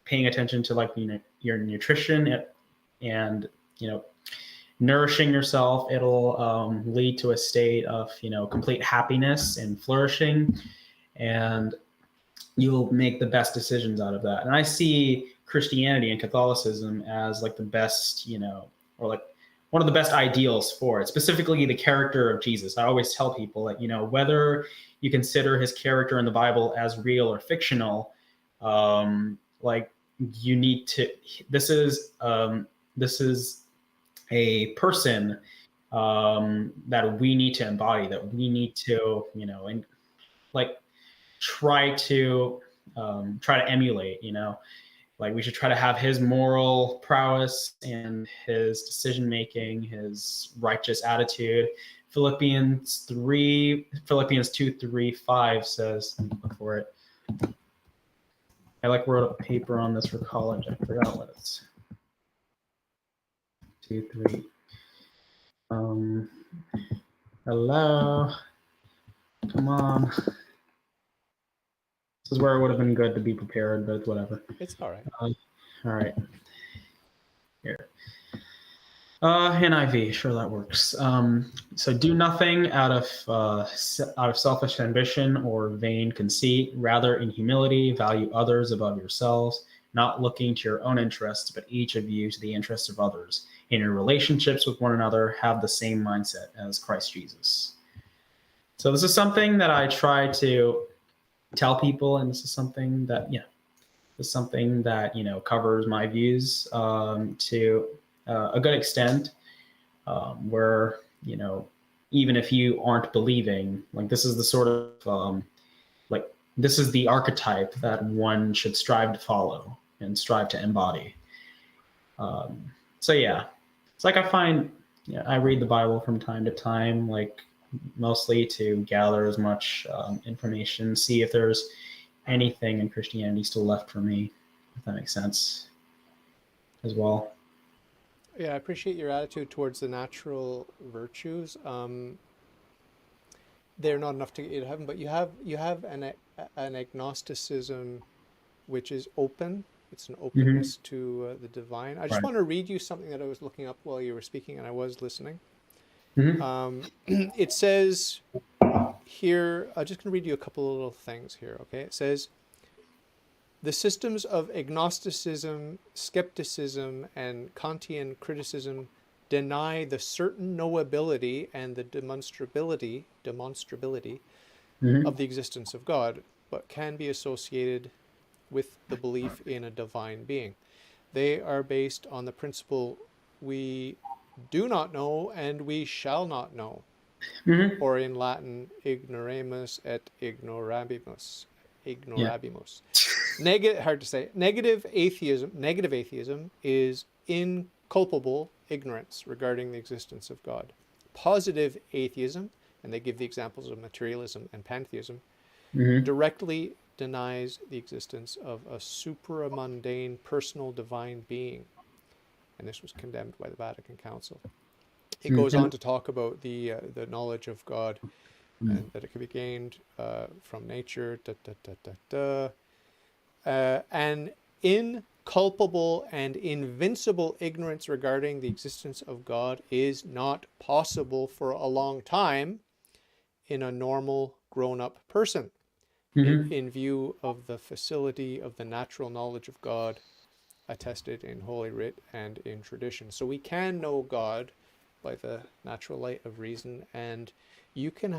paying attention to like, your nutrition and, nourishing yourself. It'll lead to a state of complete happiness and flourishing, and you'll make the best decisions out of that. And I see Christianity and Catholicism as like the best, or like one of the best ideals for it, specifically the character of Jesus. I always tell people that whether you consider his character in the Bible as real or fictional, like you need to, this is a person that we need to embody, that we need to, and like try to emulate, like we should try to have his moral prowess and his decision-making, his righteous attitude. Philippians 2:3-5 says, look for it. I wrote a paper on this for college. I forgot what it's. 2, 3. Hello. Come on. This is where it would have been good to be prepared, but whatever. It's all right. All right. Here. NIV, sure that works. So do nothing out of selfish ambition or vain conceit. Rather, in humility, value others above yourselves, not looking to your own interests, but each of you to the interests of others. In your relationships with one another, have the same mindset as Christ Jesus. So this is something that I try to tell people, and this is something that covers my views to a good extent, where even if you aren't believing, like this is the sort of this is the archetype that one should strive to follow and strive to embody. So yeah, it's like I find I read the Bible from time to time, like mostly to gather as much information, see if there's anything in Christianity still left for me, if that makes sense as well. Yeah, I appreciate your attitude towards the natural virtues. They're not enough to get you to heaven, but you have an agnosticism which is open. It's an openness to the divine. I just Right. want to read you something that I was looking up while you were speaking, and I was listening. It says here, I'm just going to read you a couple of little things here, okay? It says, the systems of agnosticism, skepticism, and Kantian criticism deny the certain knowability and the demonstrability of the existence of God, but can be associated with the belief in a divine being. They are based on the principle, we do not know and we shall not know, or in Latin, ignoramus et ignorabimus. Hard to say. Negative atheism is inculpable ignorance regarding the existence of God. Positive atheism, and they give the examples of materialism and pantheism, directly denies the existence of a supramundane personal divine being. And this was condemned by the Vatican Council. It goes on to talk about the knowledge of God, and that it can be gained from nature. An inculpable and invincible ignorance regarding the existence of God is not possible for a long time in a normal grown-up person, in view of the facility of the natural knowledge of God attested in Holy Writ and in tradition. So we can know God by the natural light of reason, and you can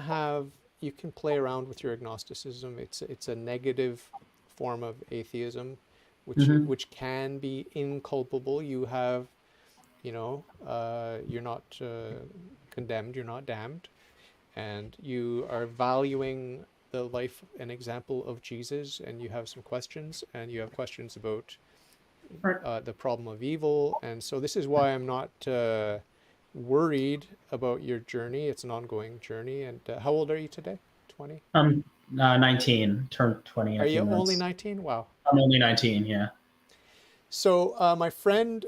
play around with your agnosticism. It's a negative form of atheism, which can be inculpable. You have, you're not condemned, you're not damned, and you are valuing the life and example of Jesus, and you have some questions, and you have questions about the problem of evil. And so this is why I'm not worried about your journey. It's an ongoing journey. And how old are you today? 20? 19, turned 20 in Are a you few only months. 19? Wow. I'm only 19, yeah. So my friend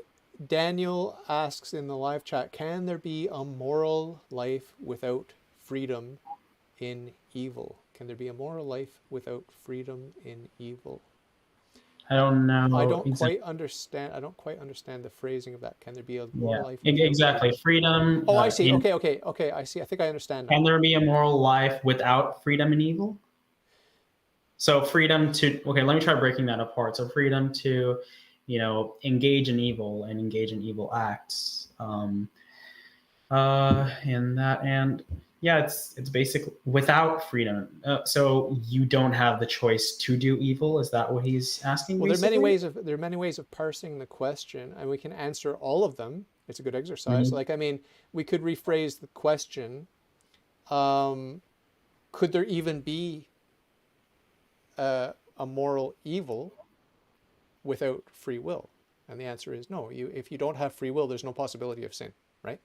Daniel asks in the live chat, can there be a moral life without freedom in evil? Can there be a moral life without freedom in evil? I don't know. I don't quite understand the phrasing of that. Can there be a moral life without exactly. Freedom. Oh, I see. Okay. I see. I think I understand now. Can there be a moral life without freedom and evil? So freedom to, let me try breaking that apart. So freedom to, engage in evil and engage in evil acts. It's basically without freedom. So you don't have the choice to do evil. Is that what he's asking? Well, basically? there are many ways of parsing the question, and we can answer all of them. It's a good exercise. We could rephrase the question. Could there even be a moral evil without free will? And the answer is no. If you don't have free will, there's no possibility of sin, right?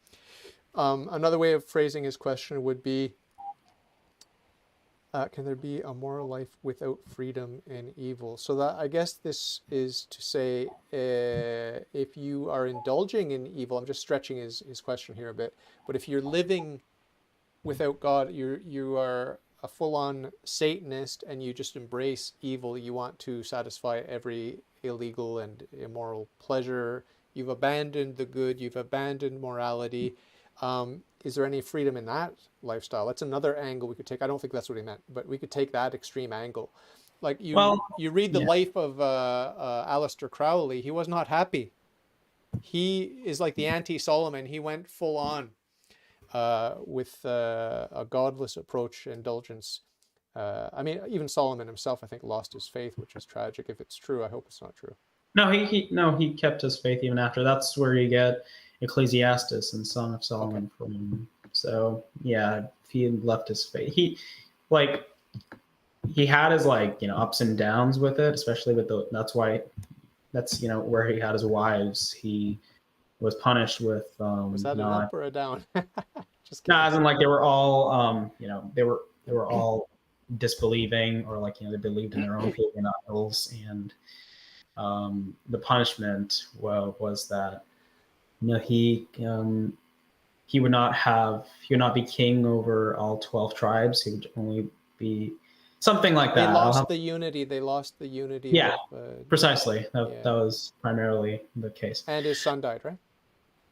Another way of phrasing his question would be, can there be a moral life without freedom in evil? So that, I guess this is to say, if you are indulging in evil, I'm just stretching his question here a bit, but if you're living without God, you are a full-on Satanist, and you just embrace evil. You want to satisfy every illegal and immoral pleasure. You've abandoned the good. You've abandoned morality. Is there any freedom in that lifestyle? That's another angle we could take. I don't think that's what he meant, but we could take that extreme angle. Like Well, you read the yeah. life of Aleister Crowley. He was not happy. He is like the anti-Solomon. He went full on with a godless approach, indulgence. I mean, even Solomon himself, I think, lost his faith, which is tragic. If it's true, I hope it's not true. No, he kept his faith even after. That's where you get Ecclesiastes and Song of Okay. Solomon from. So yeah, he had left his faith. He had his ups and downs with it, especially with the. That's why that's where he had his wives. He was punished with Was that an not. up or a down? Just No, kidding. as in they were all they were all disbelieving, or they believed in their own pagan idols, and the punishment was that he would not be king over all 12 tribes. He would only be something like They that. lost the unity. They lost the unity Yeah, of precisely. That yeah. was primarily the case. And his son died, right?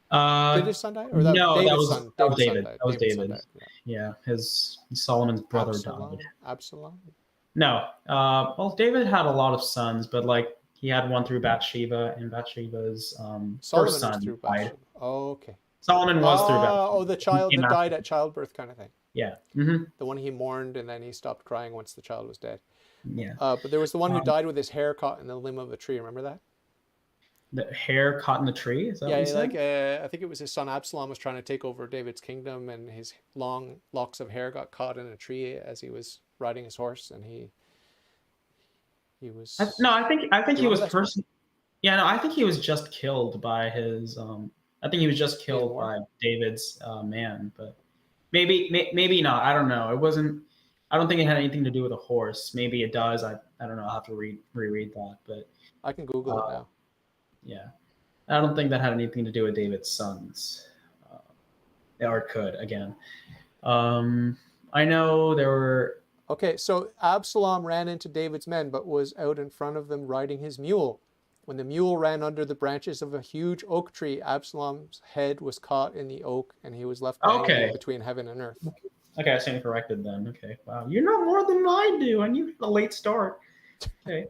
Did Uh, his son die, or that no, David's son? that was David's son David. died. That was David's son David. died. Yeah. Yeah, his Solomon's brother died. Absalom. No, well, David had a lot of sons, but he had one through Bathsheba, and Bathsheba's first Solomon was son through died. Bathsheba. Oh, okay. Solomon was through Bathsheba. Oh, the He child came that after. died at childbirth, kind of thing. Yeah. Mm-hmm. The one he mourned, and then he stopped crying once the child was dead. Yeah. But there was the one who Um, died with his hair caught in the limb of a tree. Remember that? the hair caught in the tree. Is that what you Yeah, said? like I think it was his son Absalom was trying to take over David's kingdom, and his long locks of hair got caught in a tree as he was riding his horse, and he No, was. I think Do you he remember was that story? person. Yeah, no, I think he was just killed by his. I think he was just He was killed mourned. by David's man, but maybe not. I don't know. It wasn't. I don't think it had anything to do with a horse. Maybe it does. I don't know. I'll have to reread that. But I can Google it now. yeah, I don't think that had anything to do with David's sons, or it could again. I know there were. Okay, so Absalom ran into David's men, but was out in front of them riding his mule. When the mule ran under the branches of a huge oak tree, Absalom's head was caught in the oak, and he was left dangling Okay. between heaven and earth. Okay, I stand corrected then. Okay, wow, you know more than I do, and you had a late start. Okay.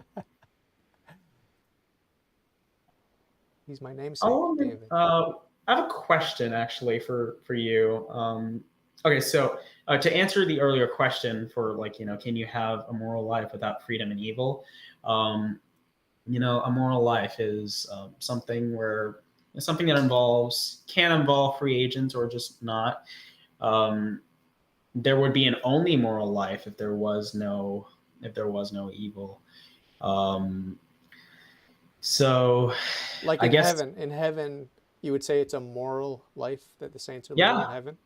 He's my namesake, David. I have a question actually for you. Okay, so to answer the earlier question for can you have a moral life without freedom and evil? A moral life is something that can involve free agents or just not. There would be an only moral life if there was no evil. So Like I in guess heaven. In heaven, you would say it's a moral life that the saints are living yeah, in heaven?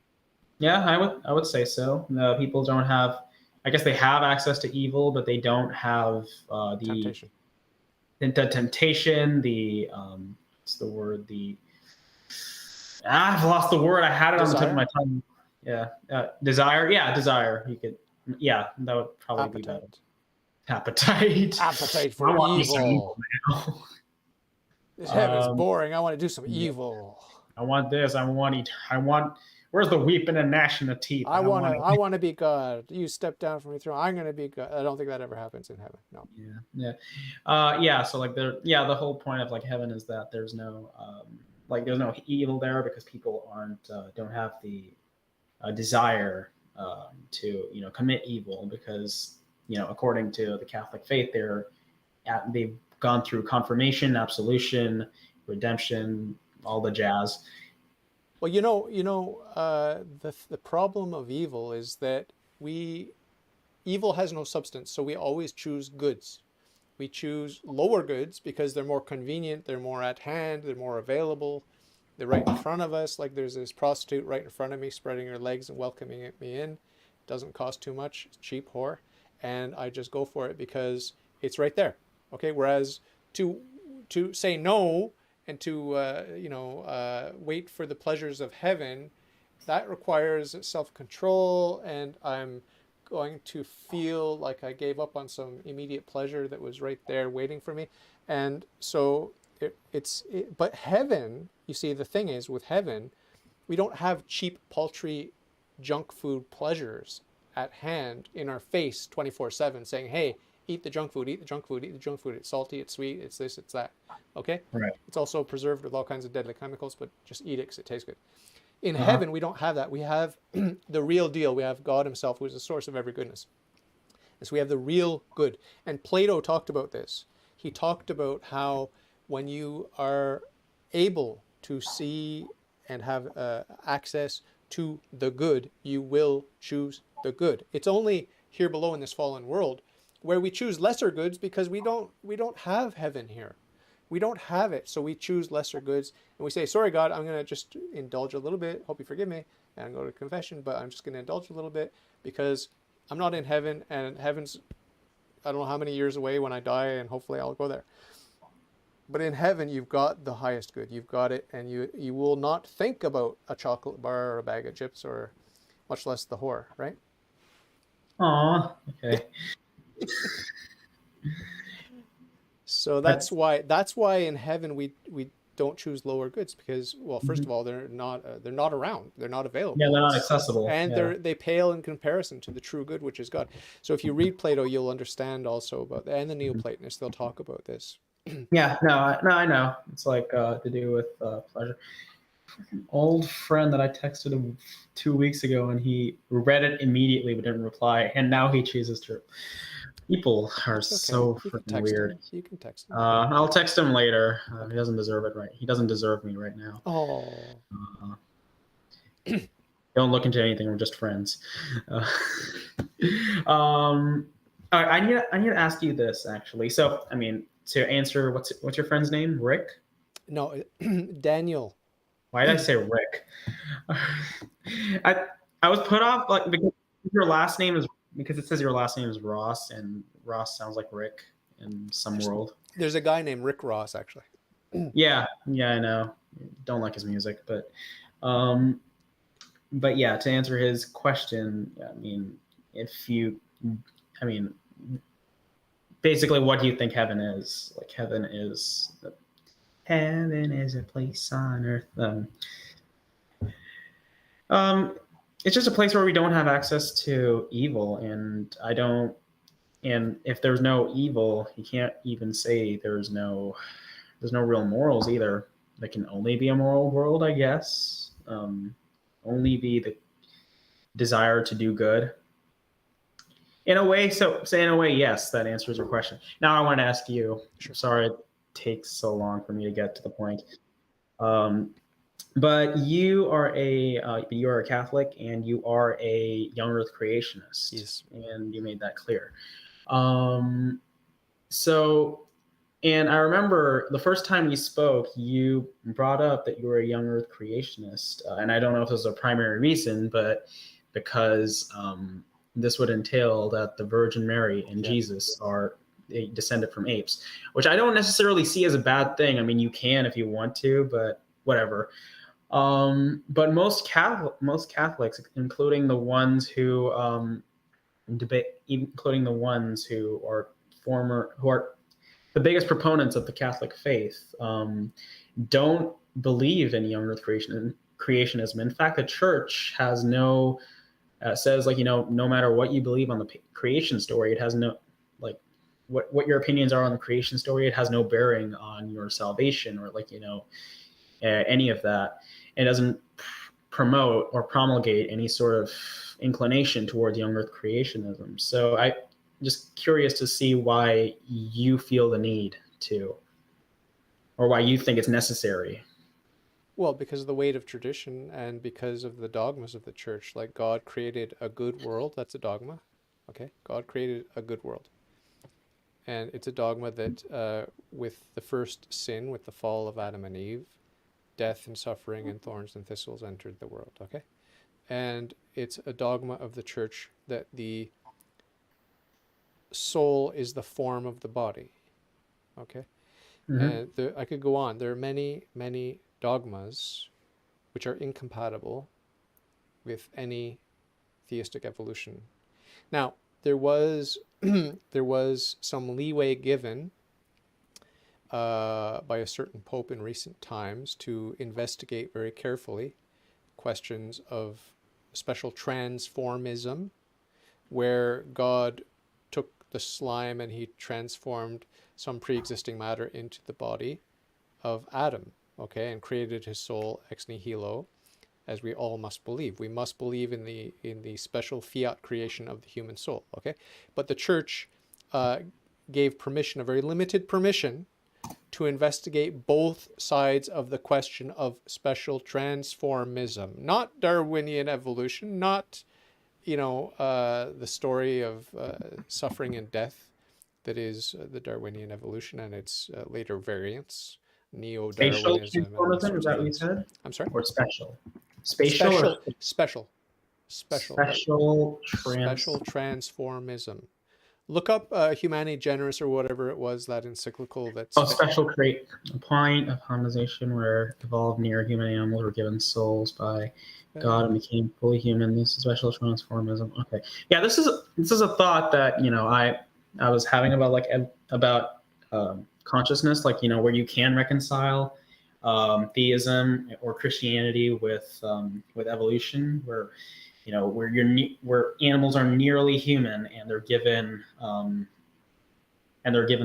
yeah, I would say so. People don't have. I guess they have access to evil, but they don't have Temptation. the temptation. What's the word? I've lost the word. I had it on the tip of my tongue. Yeah, desire. Yeah, desire. You could. Yeah, that would probably be better. Appetite. Appetite for evil. Now. This heaven's boring. I want to do some evil. I want this. I want. Where's the weeping and gnashing of teeth? I want to be God. You step down from your throne. I'm going to be God. I don't think that ever happens in heaven. No. Yeah. So the whole point of heaven is that there's no there's no evil there because people don't have the desire to commit evil because according to the Catholic faith they've gone through confirmation, absolution, redemption, all the jazz. Well, the problem of evil is that evil has no substance, so we always choose goods. We choose lower goods because they're more convenient, they're more at hand, they're more available, they're right in front of us. Like there's this prostitute right in front of me, spreading her legs and welcoming me in. Doesn't cost too much, it's cheap whore, and I just go for it because it's right there. Okay, whereas to say no and to wait for the pleasures of heaven that requires self-control, and I'm going to feel like I gave up on some immediate pleasure that was right there waiting for me. And so but heaven, you see, the thing is with heaven, we don't have cheap, paltry junk food pleasures at hand in our face 24/7 saying, hey, eat the junk food, eat the junk food, eat the junk food. It's salty, it's sweet, it's this, it's that. Okay? Right. It's also preserved with all kinds of deadly chemicals, but just eat it because it tastes good. In Uh-huh. heaven, we don't have that. We have the real deal. We have God himself, who is the source of every goodness. And so we have the real good. And Plato talked about this. He talked about how when you are able to see and have access to the good, you will choose the good. It's only here below in this fallen world where we choose lesser goods because we don't have heaven here. We don't have it, so we choose lesser goods, and we say, sorry God, I'm going to just indulge a little bit, hope you forgive me, and I'm going to confession, but I'm just going to indulge a little bit because I'm not in heaven, and heaven's, I don't know how many years away when I die, and hopefully I'll go there. But in heaven, you've got the highest good. You've got it, and you will not think about a chocolate bar or a bag of chips or much less the whore, right? Aw, okay. So That's that's why in heaven we don't choose lower goods because, well, first mhm. of all, they're not around, they're not Yeah, available, they're not accessible. and Yeah. they pale in comparison to the true good, which is God. So if you read Plato, you'll understand also about that, and the Mhm. Neoplatonists, they'll talk about this. Yeah, no, I know. It's like to do with pleasure. Old friend that I texted him 2 weeks ago, and he read it immediately but didn't reply, and now he chooses to. People are It's okay. so You can freaking text weird. him. You can text him. I'll text him later. He Okay. doesn't deserve it, right? He doesn't deserve me right now. Oh. Uh, don't look into anything. We're just friends. Uh, all right, I need to ask you this actually. So, I mean, to answer, what's your friend's name? Rick? No, Daniel. Why did I say Rick? I I was put off like because your last name is because it says your last name is Ross, and Ross sounds like Rick in some There's world. there's a guy named Rick Ross actually. Yeah, I know. Don't like his music, um, but yeah, to answer his question, I mean, if you, I mean, basically, what do you think heaven is? Like, heaven is a place on earth. Um, it's just a place where we don't have access to evil, and I don't. And if there's no evil, you can't even say there's no real morals either. There can only be a moral world, I guess. Only be the desire to do good. In a way, so say in a way, yes, that answers your question. Now I want to ask you. Sure. Sorry it takes so long for me to get to the point. Um, but you are a Catholic and you are a young Earth creationist, Yes. and you made that clear. Um, so And I remember the first time we spoke, you brought up that you were a young Earth creationist, and I don't know if this was a primary reason, but because this would entail that the Virgin Mary and Yeah. Jesus are they descended from apes, which I don't necessarily see as a bad thing. I mean, you can if you want to, but whatever. But most Catholics, including the ones who debate, including the ones who are who are the biggest proponents of the Catholic faith, don't believe in young Earth creationism. In fact, the Church has no says like no matter what you believe on the creation story, it has no like what your opinions are on the creation story. It has no bearing on your salvation or any of that. It doesn't promote or promulgate any sort of inclination towards young Earth creationism. So I just curious to see why you feel the need to, or why you think it's necessary. Well, because of the weight of tradition and because of the dogmas of the church, like God created a good world, that's a dogma. Okay, God created a good world, and it's a dogma that with the first sin, with the fall of Adam and Eve, death and suffering and thorns and thistles entered the world. Okay, and it's a dogma of the church that the soul is the form of the body. Okay, Mm-hmm. and I could go on. There are many, many dogmas which are incompatible with any theistic evolution. Now, there was there was some leeway given by a certain pope in recent times to investigate very carefully questions of special transformism, where God took the slime and he transformed some pre-existing matter into the body of Adam, okay, and created his soul ex nihilo, as we all must believe. We must believe in the special fiat creation of the human soul, okay? But the church gave permission, a very limited permission, to investigate both sides of the question of special transformism, not Darwinian evolution, not, the story of suffering and death that is the Darwinian evolution and its later variants, Spatial neo-Darwinism and all transformism, is sorts of that what you things. said? I'm sorry? Or special? Spatial or Special transformism. Look up Humani Generis or whatever it was, that encyclical that's... special trait, a point of harmonization where evolved near human animals were given souls by God and became fully human. This is special transformism. Okay. Yeah, this is a thought that, I was having about consciousness, where you can reconcile theism or Christianity with evolution, where where animals are nearly human and they're given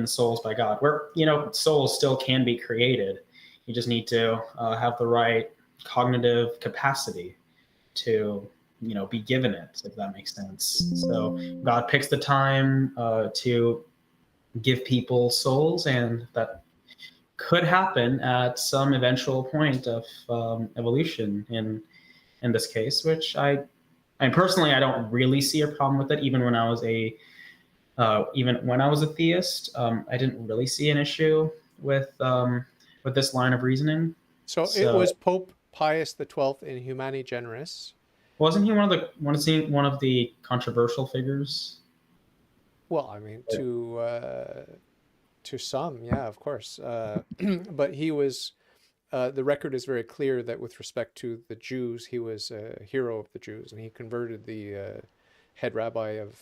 souls by God. Where souls still can be created. You just need to have the right cognitive capacity to be given it, if that makes sense. So God picks the time to give people souls, and that could happen at some eventual point of evolution in this case, which I personally, I don't really see a problem with it. Even when I was a theist, I didn't really see an issue with this line of reasoning. So it was Pope Pius XII in Humani Generis. Wasn't he one of the controversial figures? Well, I mean, to some, yeah, of course. But he was. The record is very clear that with respect to the Jews, he was a hero of the Jews, and he converted the head rabbi of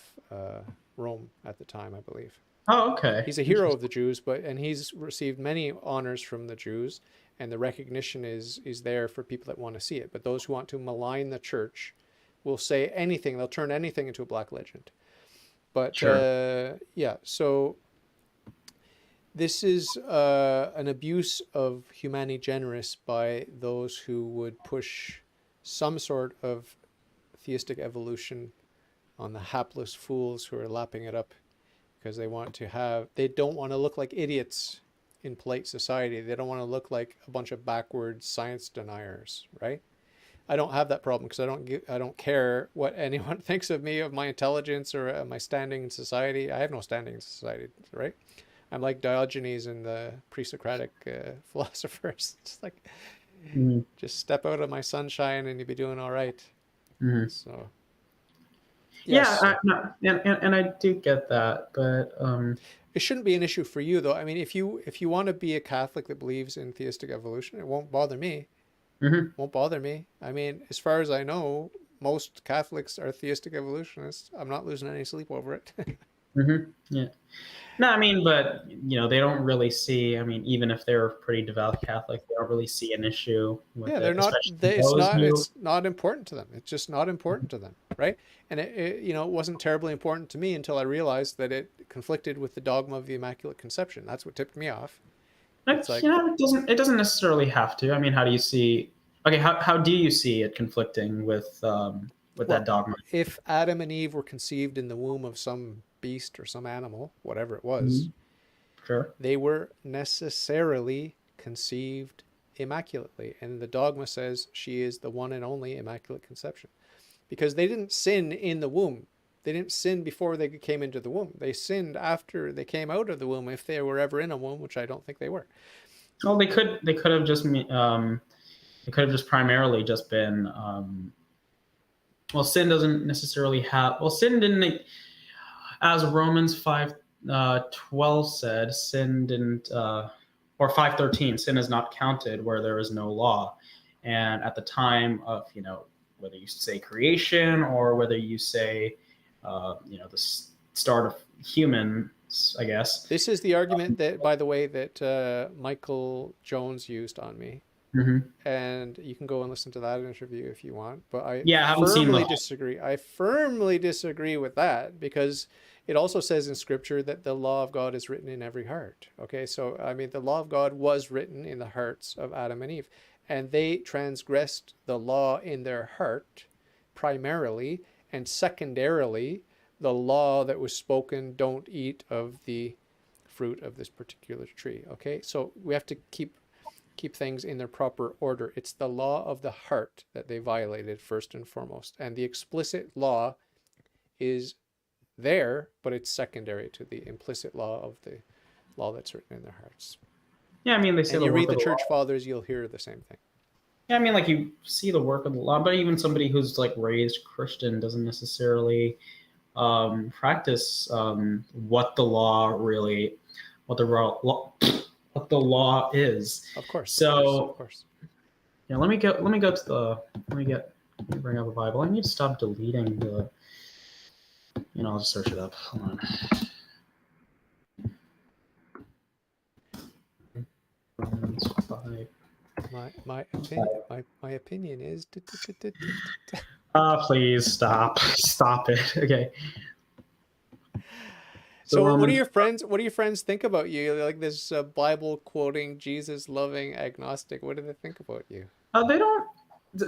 Rome at the time, I believe. Oh, okay. He's a hero of the Jews, and he's received many honors from the Jews, and the recognition is there for people that want to see it. But those who want to malign the church will say anything. They'll turn anything into a black legend. But sure. So this is an abuse of Humani Generis by those who would push some sort of theistic evolution on the hapless fools who are lapping it up because they don't want to look like idiots in polite society. They don't want to look like a bunch of backwards science deniers, right? I don't have that problem because I don't care what anyone thinks of me, of my intelligence, or my standing in society. I have no standing in society, right? I'm like Diogenes and the pre-Socratic philosophers. It's like, just step out of my sunshine and you'll be doing all right. Mm-hmm. So, yes. Yeah, and I do get that, but it shouldn't be an issue for you, though. I mean, if you want to be a Catholic that believes in theistic evolution, it won't bother me. Mm-hmm. Won't bother me. I mean, as far as I know, most Catholics are theistic evolutionists. I'm not losing any sleep over it. Mm-hmm. Yeah. No, I mean, but they don't really see. I mean, even if they're pretty devout Catholic, they don't really see an issue with it. They're not. It's not important to them. It's just not important to them, right? And it wasn't terribly important to me until I realized that it conflicted with the dogma of the Immaculate Conception. That's what tipped me off. It's like, it doesn't necessarily have to. I mean, how do you see? Okay, how do you see it conflicting with that dogma? If Adam and Eve were conceived in the womb of some beast or some animal, whatever it was, sure, they were necessarily conceived immaculately, and the dogma says she is the one and only Immaculate Conception, because they didn't sin in the womb. They didn't sin before they came into the womb. They sinned after they came out of the womb, if they were ever in a womb, which I don't think they were. Well, they could have just primarily just been. Well, sin doesn't necessarily have. Well, sin didn't. As Romans 5:12 said, sin didn't, or 5:13, sin is not counted where there is no law. And at the time of whether you say creation or whether you say, the start of humans, I guess. This is the argument that, by the way, that Michael Jones used on me. Mm-hmm. And you can go and listen to that interview if you want. But I Yeah, I haven't seen firmly the. disagree. I firmly disagree with that, because it also says in Scripture that the law of God is written in every heart. Okay, so I mean, the law of God was written in the hearts of Adam and Eve, and they transgressed the law in their heart primarily, and secondarily, the law that was spoken, don't eat of the fruit of this particular tree. Okay, so we have to keep things in their proper order. It's the law of the heart that they violated first and foremost. And the explicit law is there, but it's secondary to the implicit law of the law that's written in their hearts. Yeah, I mean, they say And the you work read the of the law. church fathers, you'll hear the same thing. Yeah, I mean, like you see the work of the law, but even somebody who's like raised Christian doesn't necessarily practice what the law really, what the law is. Of course. So, of course. yeah, let me go to the, let me bring up a Bible. I need to stop deleting the, I'll just search it up. Hold on. Romans 5. My opinion is. Please stop it. Okay. So what do your friends think about you? Like this Bible quoting, Jesus loving agnostic. What do they think about you? They don't.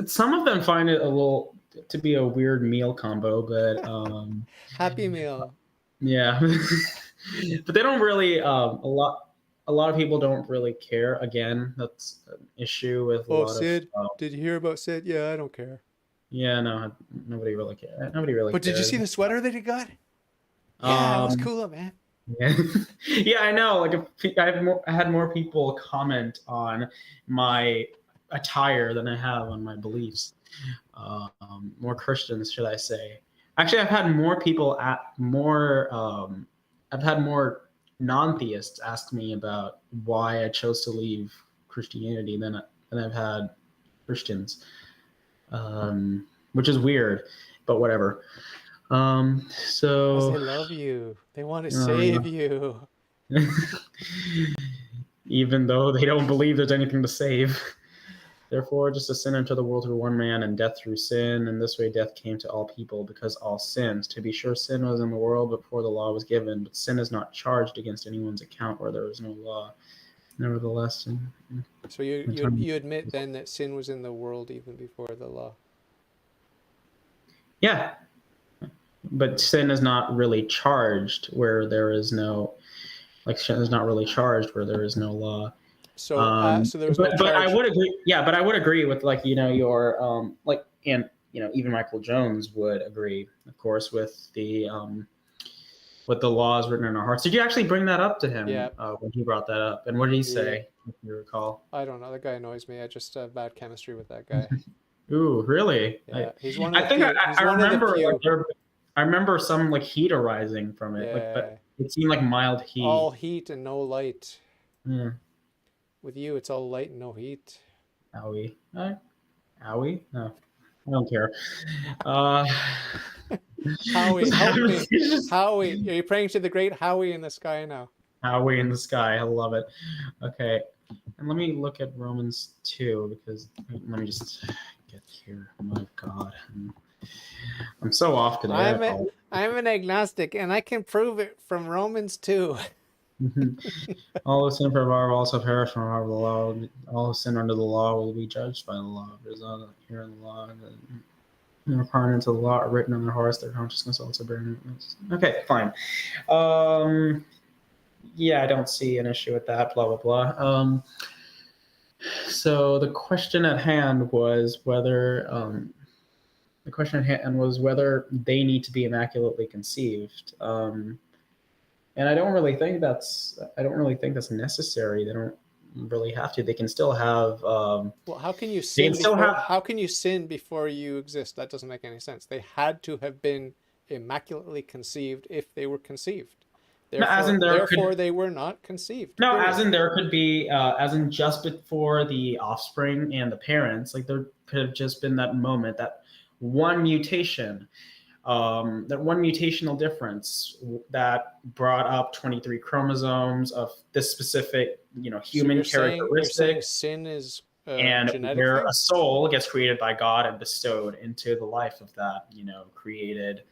Some of them find it a little to be a weird meal combo, but Happy Meal. Yeah, but they don't really. A lot of people don't really care. Again, that's an issue with a lot Sid, of. did you hear about Sid? Yeah, I don't care. Yeah, no, nobody really cares. Nobody really. But did you see the sweater that he got? Yeah, it was cool, man. Yeah, yeah, I know. Like, I had more people comment on my attire than I have on my beliefs. More Christians, should I say? Actually, I've had more people I've had more non-theists ask me about why I chose to leave Christianity than I've had Christians, which is weird, but whatever. So they love you. They want to save you. Even though they don't believe there's anything to save. Therefore, just a sin entered the world through one man, and death through sin. And this way death came to all people, because all sinned. To be sure, sin was in the world before the law was given, but sin is not charged against anyone's account where there is no law. Nevertheless. So you admit then that sin was in the world even before the law? Yeah. But sin is not really charged where there is no, sin is not really charged where there is no law. So there was no charge. But I would agree. Yeah, but I would agree with your and even Michael Jones would agree, of course, with the laws written in our hearts. Did you actually bring that up to him? Yeah. When he brought that up, and what did he say? If you recall. I don't know. That guy annoys me. I just have bad chemistry with that guy. Ooh, really? Yeah, he's one of the few. I remember. I remember some heat arising from it. Yeah. But it seemed like mild heat. All heat and no light. Yeah. With you, it's all light and no heat. Owie. Owie? No, I don't care. Howie, help me. Howie, are you praying to the great Howie in the sky now? Howie in the sky. I love it. Okay. And let me look at Romans 2, because let me just get here. Oh my God. I'm so off today. I'm an agnostic, and I can prove it from Romans 2. All who sin from above also perish from above the law. All who sin under the law will be judged by the law. There's not here in the law. According to the law written on their hearts, their consciousness also bearing witness. Okay, fine. Yeah, I don't see an issue with that. Blah blah blah. So the question at hand was whether they need to be immaculately conceived. And I don't really think that's necessary. They don't really have to. They can still have. Well, how can you sin? How can you sin before you exist? That doesn't make any sense. They had to have been immaculately conceived if they were conceived. Therefore, they were not conceived. No, as in there could be, as in just before the offspring and the parents, there could have just been that moment, that one mutation, that one mutational difference that brought up 23 chromosomes of this specific, So human you're saying characteristic, sin is a and genetic where thing? a soul gets created by God and bestowed into the life of that, created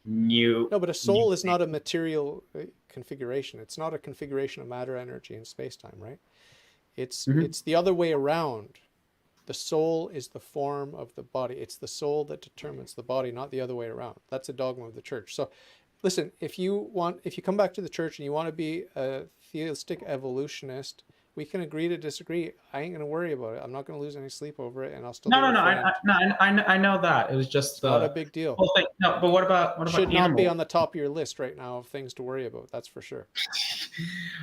new, No, but a new soul is thing. not a material configuration. It's not a configuration of matter, energy, and space-time, right? Mhm. It's the other way around. The soul is the form of the body. It's the soul that determines the body, not the other way around. That's a dogma of the church. So listen, if you come back to the church and you want to be a theistic evolutionist, we can agree to disagree. I ain't going to worry about it. I'm not going to lose any sleep over it, and I'll still be No, no, your no. friend. I know that. It was just It's not a the big deal. whole thing. No, but what about Should not be animals? on the top of your list right now of things to worry about. That's for sure.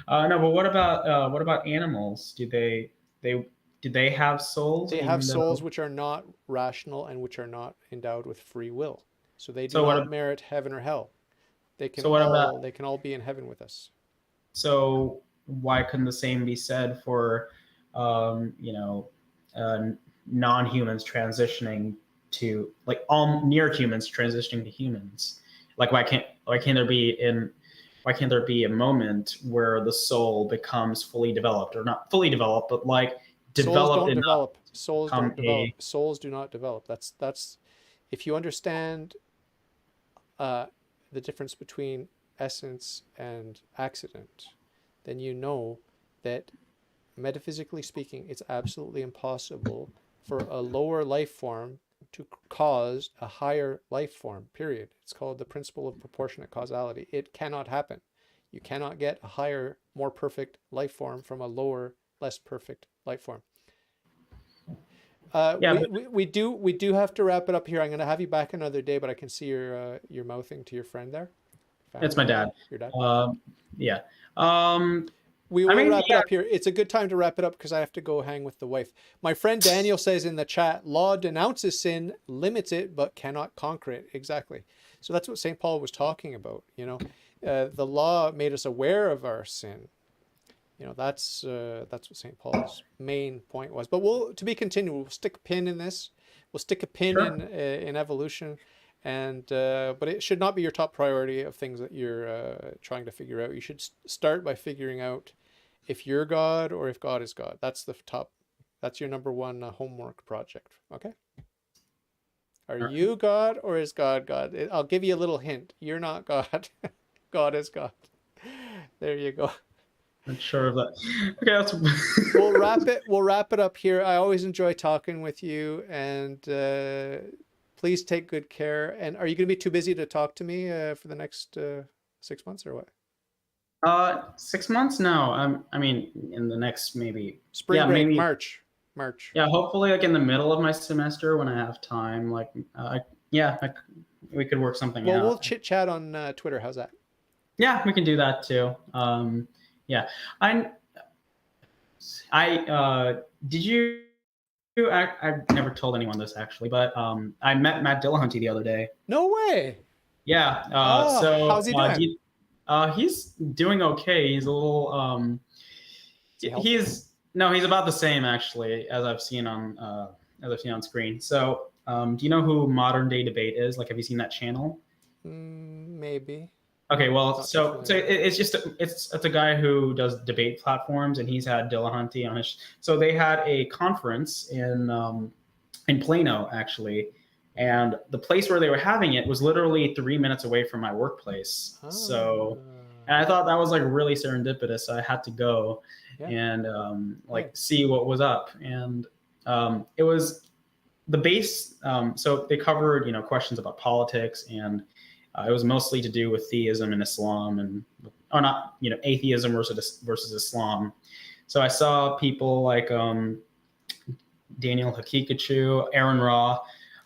No, but what about animals? Do they have souls, They have even souls though? which are not rational and which are not endowed with free will. So they do So what? not merit heaven or hell. So what about? They can all be in heaven with us. So why couldn't the same be said for, um, you know, uh, non-humans transitioning to, like, all near humans transitioning to humans? Like why can't there be a moment where the soul becomes fully developed, or not fully developed, but like Souls developed don't enough develop. to Souls become don't a? develop. Souls do not develop. That's if you understand uh, the difference between essence and accident, then you know that metaphysically speaking, it's absolutely impossible for a lower life form to cause a higher life form, period. It's called the principle of proportionate causality. It cannot happen. You cannot get a higher, more perfect life form from a lower, less perfect life form. Yeah, but We do have to wrap it up here. I'm going to have you back another day, but I can see your mouthing to your friend there, it's family my member, dad. your dad. Yeah. Um, We I will mean, wrap it yeah. up here. It's a good time to wrap it up because I have to go hang with the wife. My friend Daniel says in the chat, law denounces sin, limits it, but cannot conquer it. Exactly. So that's what St. Paul was talking about. The law made us aware of our sin. That's what St. Paul's main point was. But to be continued. We'll stick a pin in this. We'll stick a pin Sure. in evolution, and but it should not be your top priority of things that you're trying to figure out. You should start by figuring out if you're God or if God is God. That's the top. That's your number one homework project. Okay. Are All right. you God or is God God? I'll give you a little hint. You're not God. God is God. There you go. Not sure of that. Okay, that's. We'll wrap it up here. I always enjoy talking with you, and please take good care. And are you going to be too busy to talk to me for the next 6 months or what? 6 months? No. I mean, in the next maybe. Spring Yeah, break, maybe. March. Yeah, hopefully, like in the middle of my semester when I have time. Like, yeah, we could work something Well, we'll out. chit chat on Twitter. How's that? Yeah, we can do that too. Yeah, I did you? I've never told anyone this actually, but I met Matt Dillahunty the other day. No way. Yeah. Oh, how's he doing? He's doing okay. He's a little. Is he healthy? He's no. He's about the same actually as I've seen on screen. So, do you know who Modern Day Debate is? Like, have you seen that channel? Maybe. Okay, well, Not too so familiar. it's just it's a guy who does debate platforms, and he's had Dillahunty on his. So they had a conference in Plano actually, and the place where they were having it was literally 3 minutes away from my workplace. So, Ah, and I thought that was like really serendipitous. So I had to go yeah. and Hey. like see what was up, and it was the base. So they covered questions about politics, and it was mostly to do with theism and Islam, and or not atheism versus Islam. So I saw people like Daniel Hakikachu, Aaron Ra.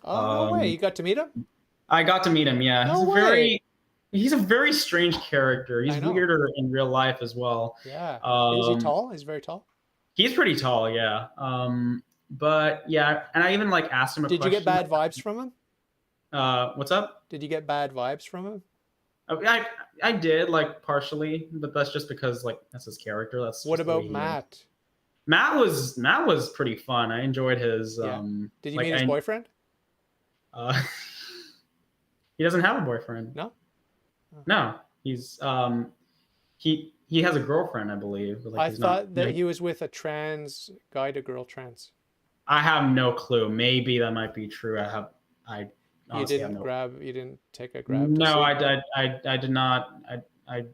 Oh, no way. Um, You got to meet him? I got to meet him. Yeah, No way. he's a very strange character. I He's know. weirder in real life as well. Yeah. Is he Um, tall? He's very tall. he's pretty tall. Yeah. But yeah, and I even like asked him a Did you get question. bad vibes from him? What's up? Did you get bad vibes from him? I did like partially, but that's just because like that's his character. That's What just the way about he is. Matt? Matt was pretty fun. I enjoyed his Yeah. Did you like meet his boyfriend? Uh, he doesn't have a boyfriend. No. No, he's he has a girlfriend, I believe. But like I he's not. thought that he was with a trans guy to girl trans. I have no clue. Maybe that might be true. I You honestly have didn't no. grab. You didn't take a grab to No, see. I did not. I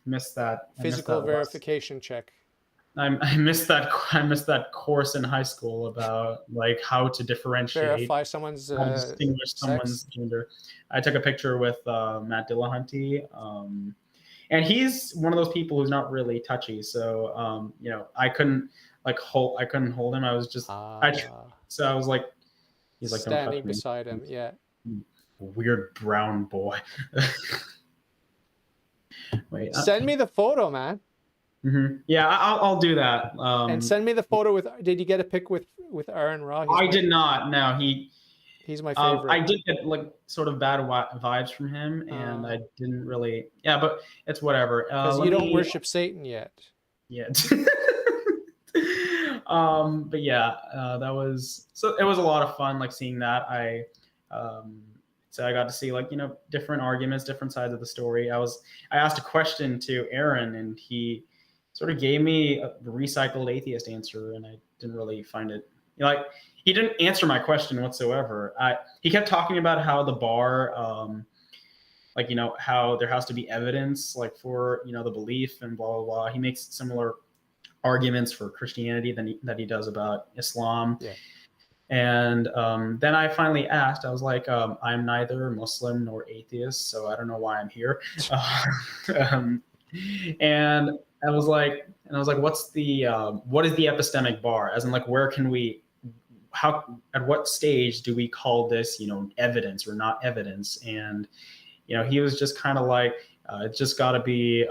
missed that. I missed Physical that list. verification check. I missed that. I missed that course in high school about like how to differentiate, Verify someone's how to distinguish someone's sex. gender. I took a picture with Matt Dillahunty, and he's one of those people who's not really touchy. So I couldn't I couldn't hold him. I was just so I was like, he's like, don't touch Standing me. beside him. Yeah. Weird brown boy. Wait. Send me the photo, man. Mm-hmm. Yeah, I'll do that. And send me the photo with. Did you get a pic with Aaron Ra? I did not. No, he's my favorite. I did get like sort of bad vibes from him, and I didn't really. Yeah, but it's whatever. Because you don't worship Satan yet. Yet. But yeah, that was so. It was a lot of fun, like seeing that. So I got to see different arguments, different sides of the story. I asked a question to Aaron, and he sort of gave me a recycled atheist answer, and I didn't really find it he didn't answer my question whatsoever. He kept talking about how the bar, how there has to be evidence for the belief and blah blah blah. He makes similar arguments for Christianity that he does about Islam. Yeah. And then I finally asked, I was like, I'm neither Muslim nor atheist, so I don't know why I'm here. And I was like, what is the epistemic bar? As in, where can we, at what stage do we call this, evidence or not evidence? And, he was just kind of like, it's just got to be,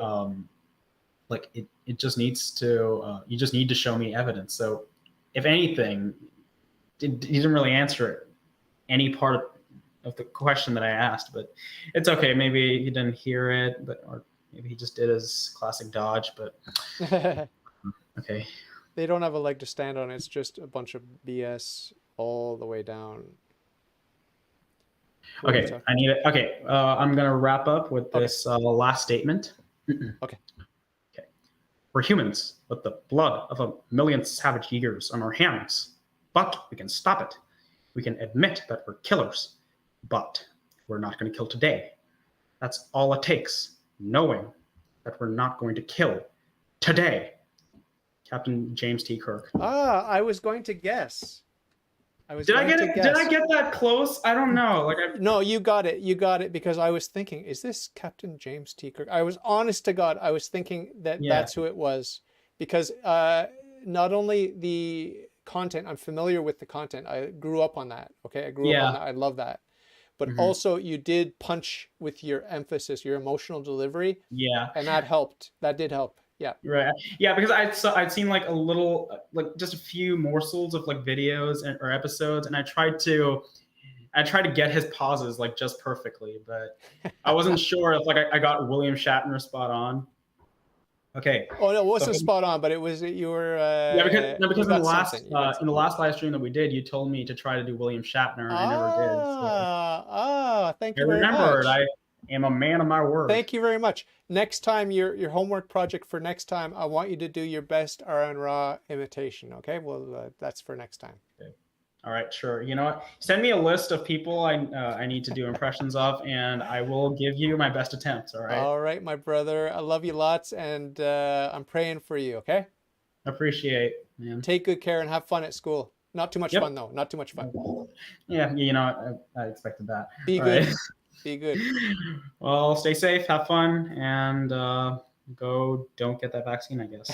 it just needs to, you just need to show me evidence. So if anything, he didn't really answer any part of the question that I asked, but it's okay. Maybe he didn't hear it, or maybe he just did his classic dodge, but okay. They don't have a leg to stand on. It's just a bunch of BS all the way down. Okay, I need it. Okay, I'm going to wrap up with this last statement. Okay. We're humans with the blood of a million savage years on our hands. But we can stop it. We can admit that we're killers, but we're not going to kill today. That's all it takes, knowing that we're not going to kill today. Captain James T. Kirk. I was going to guess. Did I get that close? I don't know. No, you got it. You got it, because I was thinking, is this Captain James T. Kirk? I was honest to God. I was thinking that's who it was, because not only the content, I'm familiar with the content. I grew up on that. Okay, I grew up on that. I love that. But also, you did punch with your emphasis, your emotional delivery. Yeah, and that helped. That did help. Yeah. Right. Yeah, because I'd seen a little, just a few morsels of videos or episodes, and I tried to get his pauses just perfectly, but I wasn't sure if I got William Shatner spot on. Okay. Oh no, it wasn't spot on, but it was you were. Because in the last live stream that we did, you told me to try to do William Shatner, and I never did. So. Thank you very much. I remembered. I am a man of my word. Thank you very much. Next time, your homework project for next time, I want you to do your best Aaron Ra imitation. Okay, well that's for next time. Okay. All right, sure. You know what? Send me a list of people I need to do impressions of, and I will give you my best attempts. All right. All right, my brother. I love you lots, and I'm praying for you. Okay. Appreciate, man. Take good care and have fun at school. Not too much fun though. Not too much fun. Yeah, I expected that. Be All good. Right. Be good. Well, stay safe, have fun, and don't get that vaccine, I guess.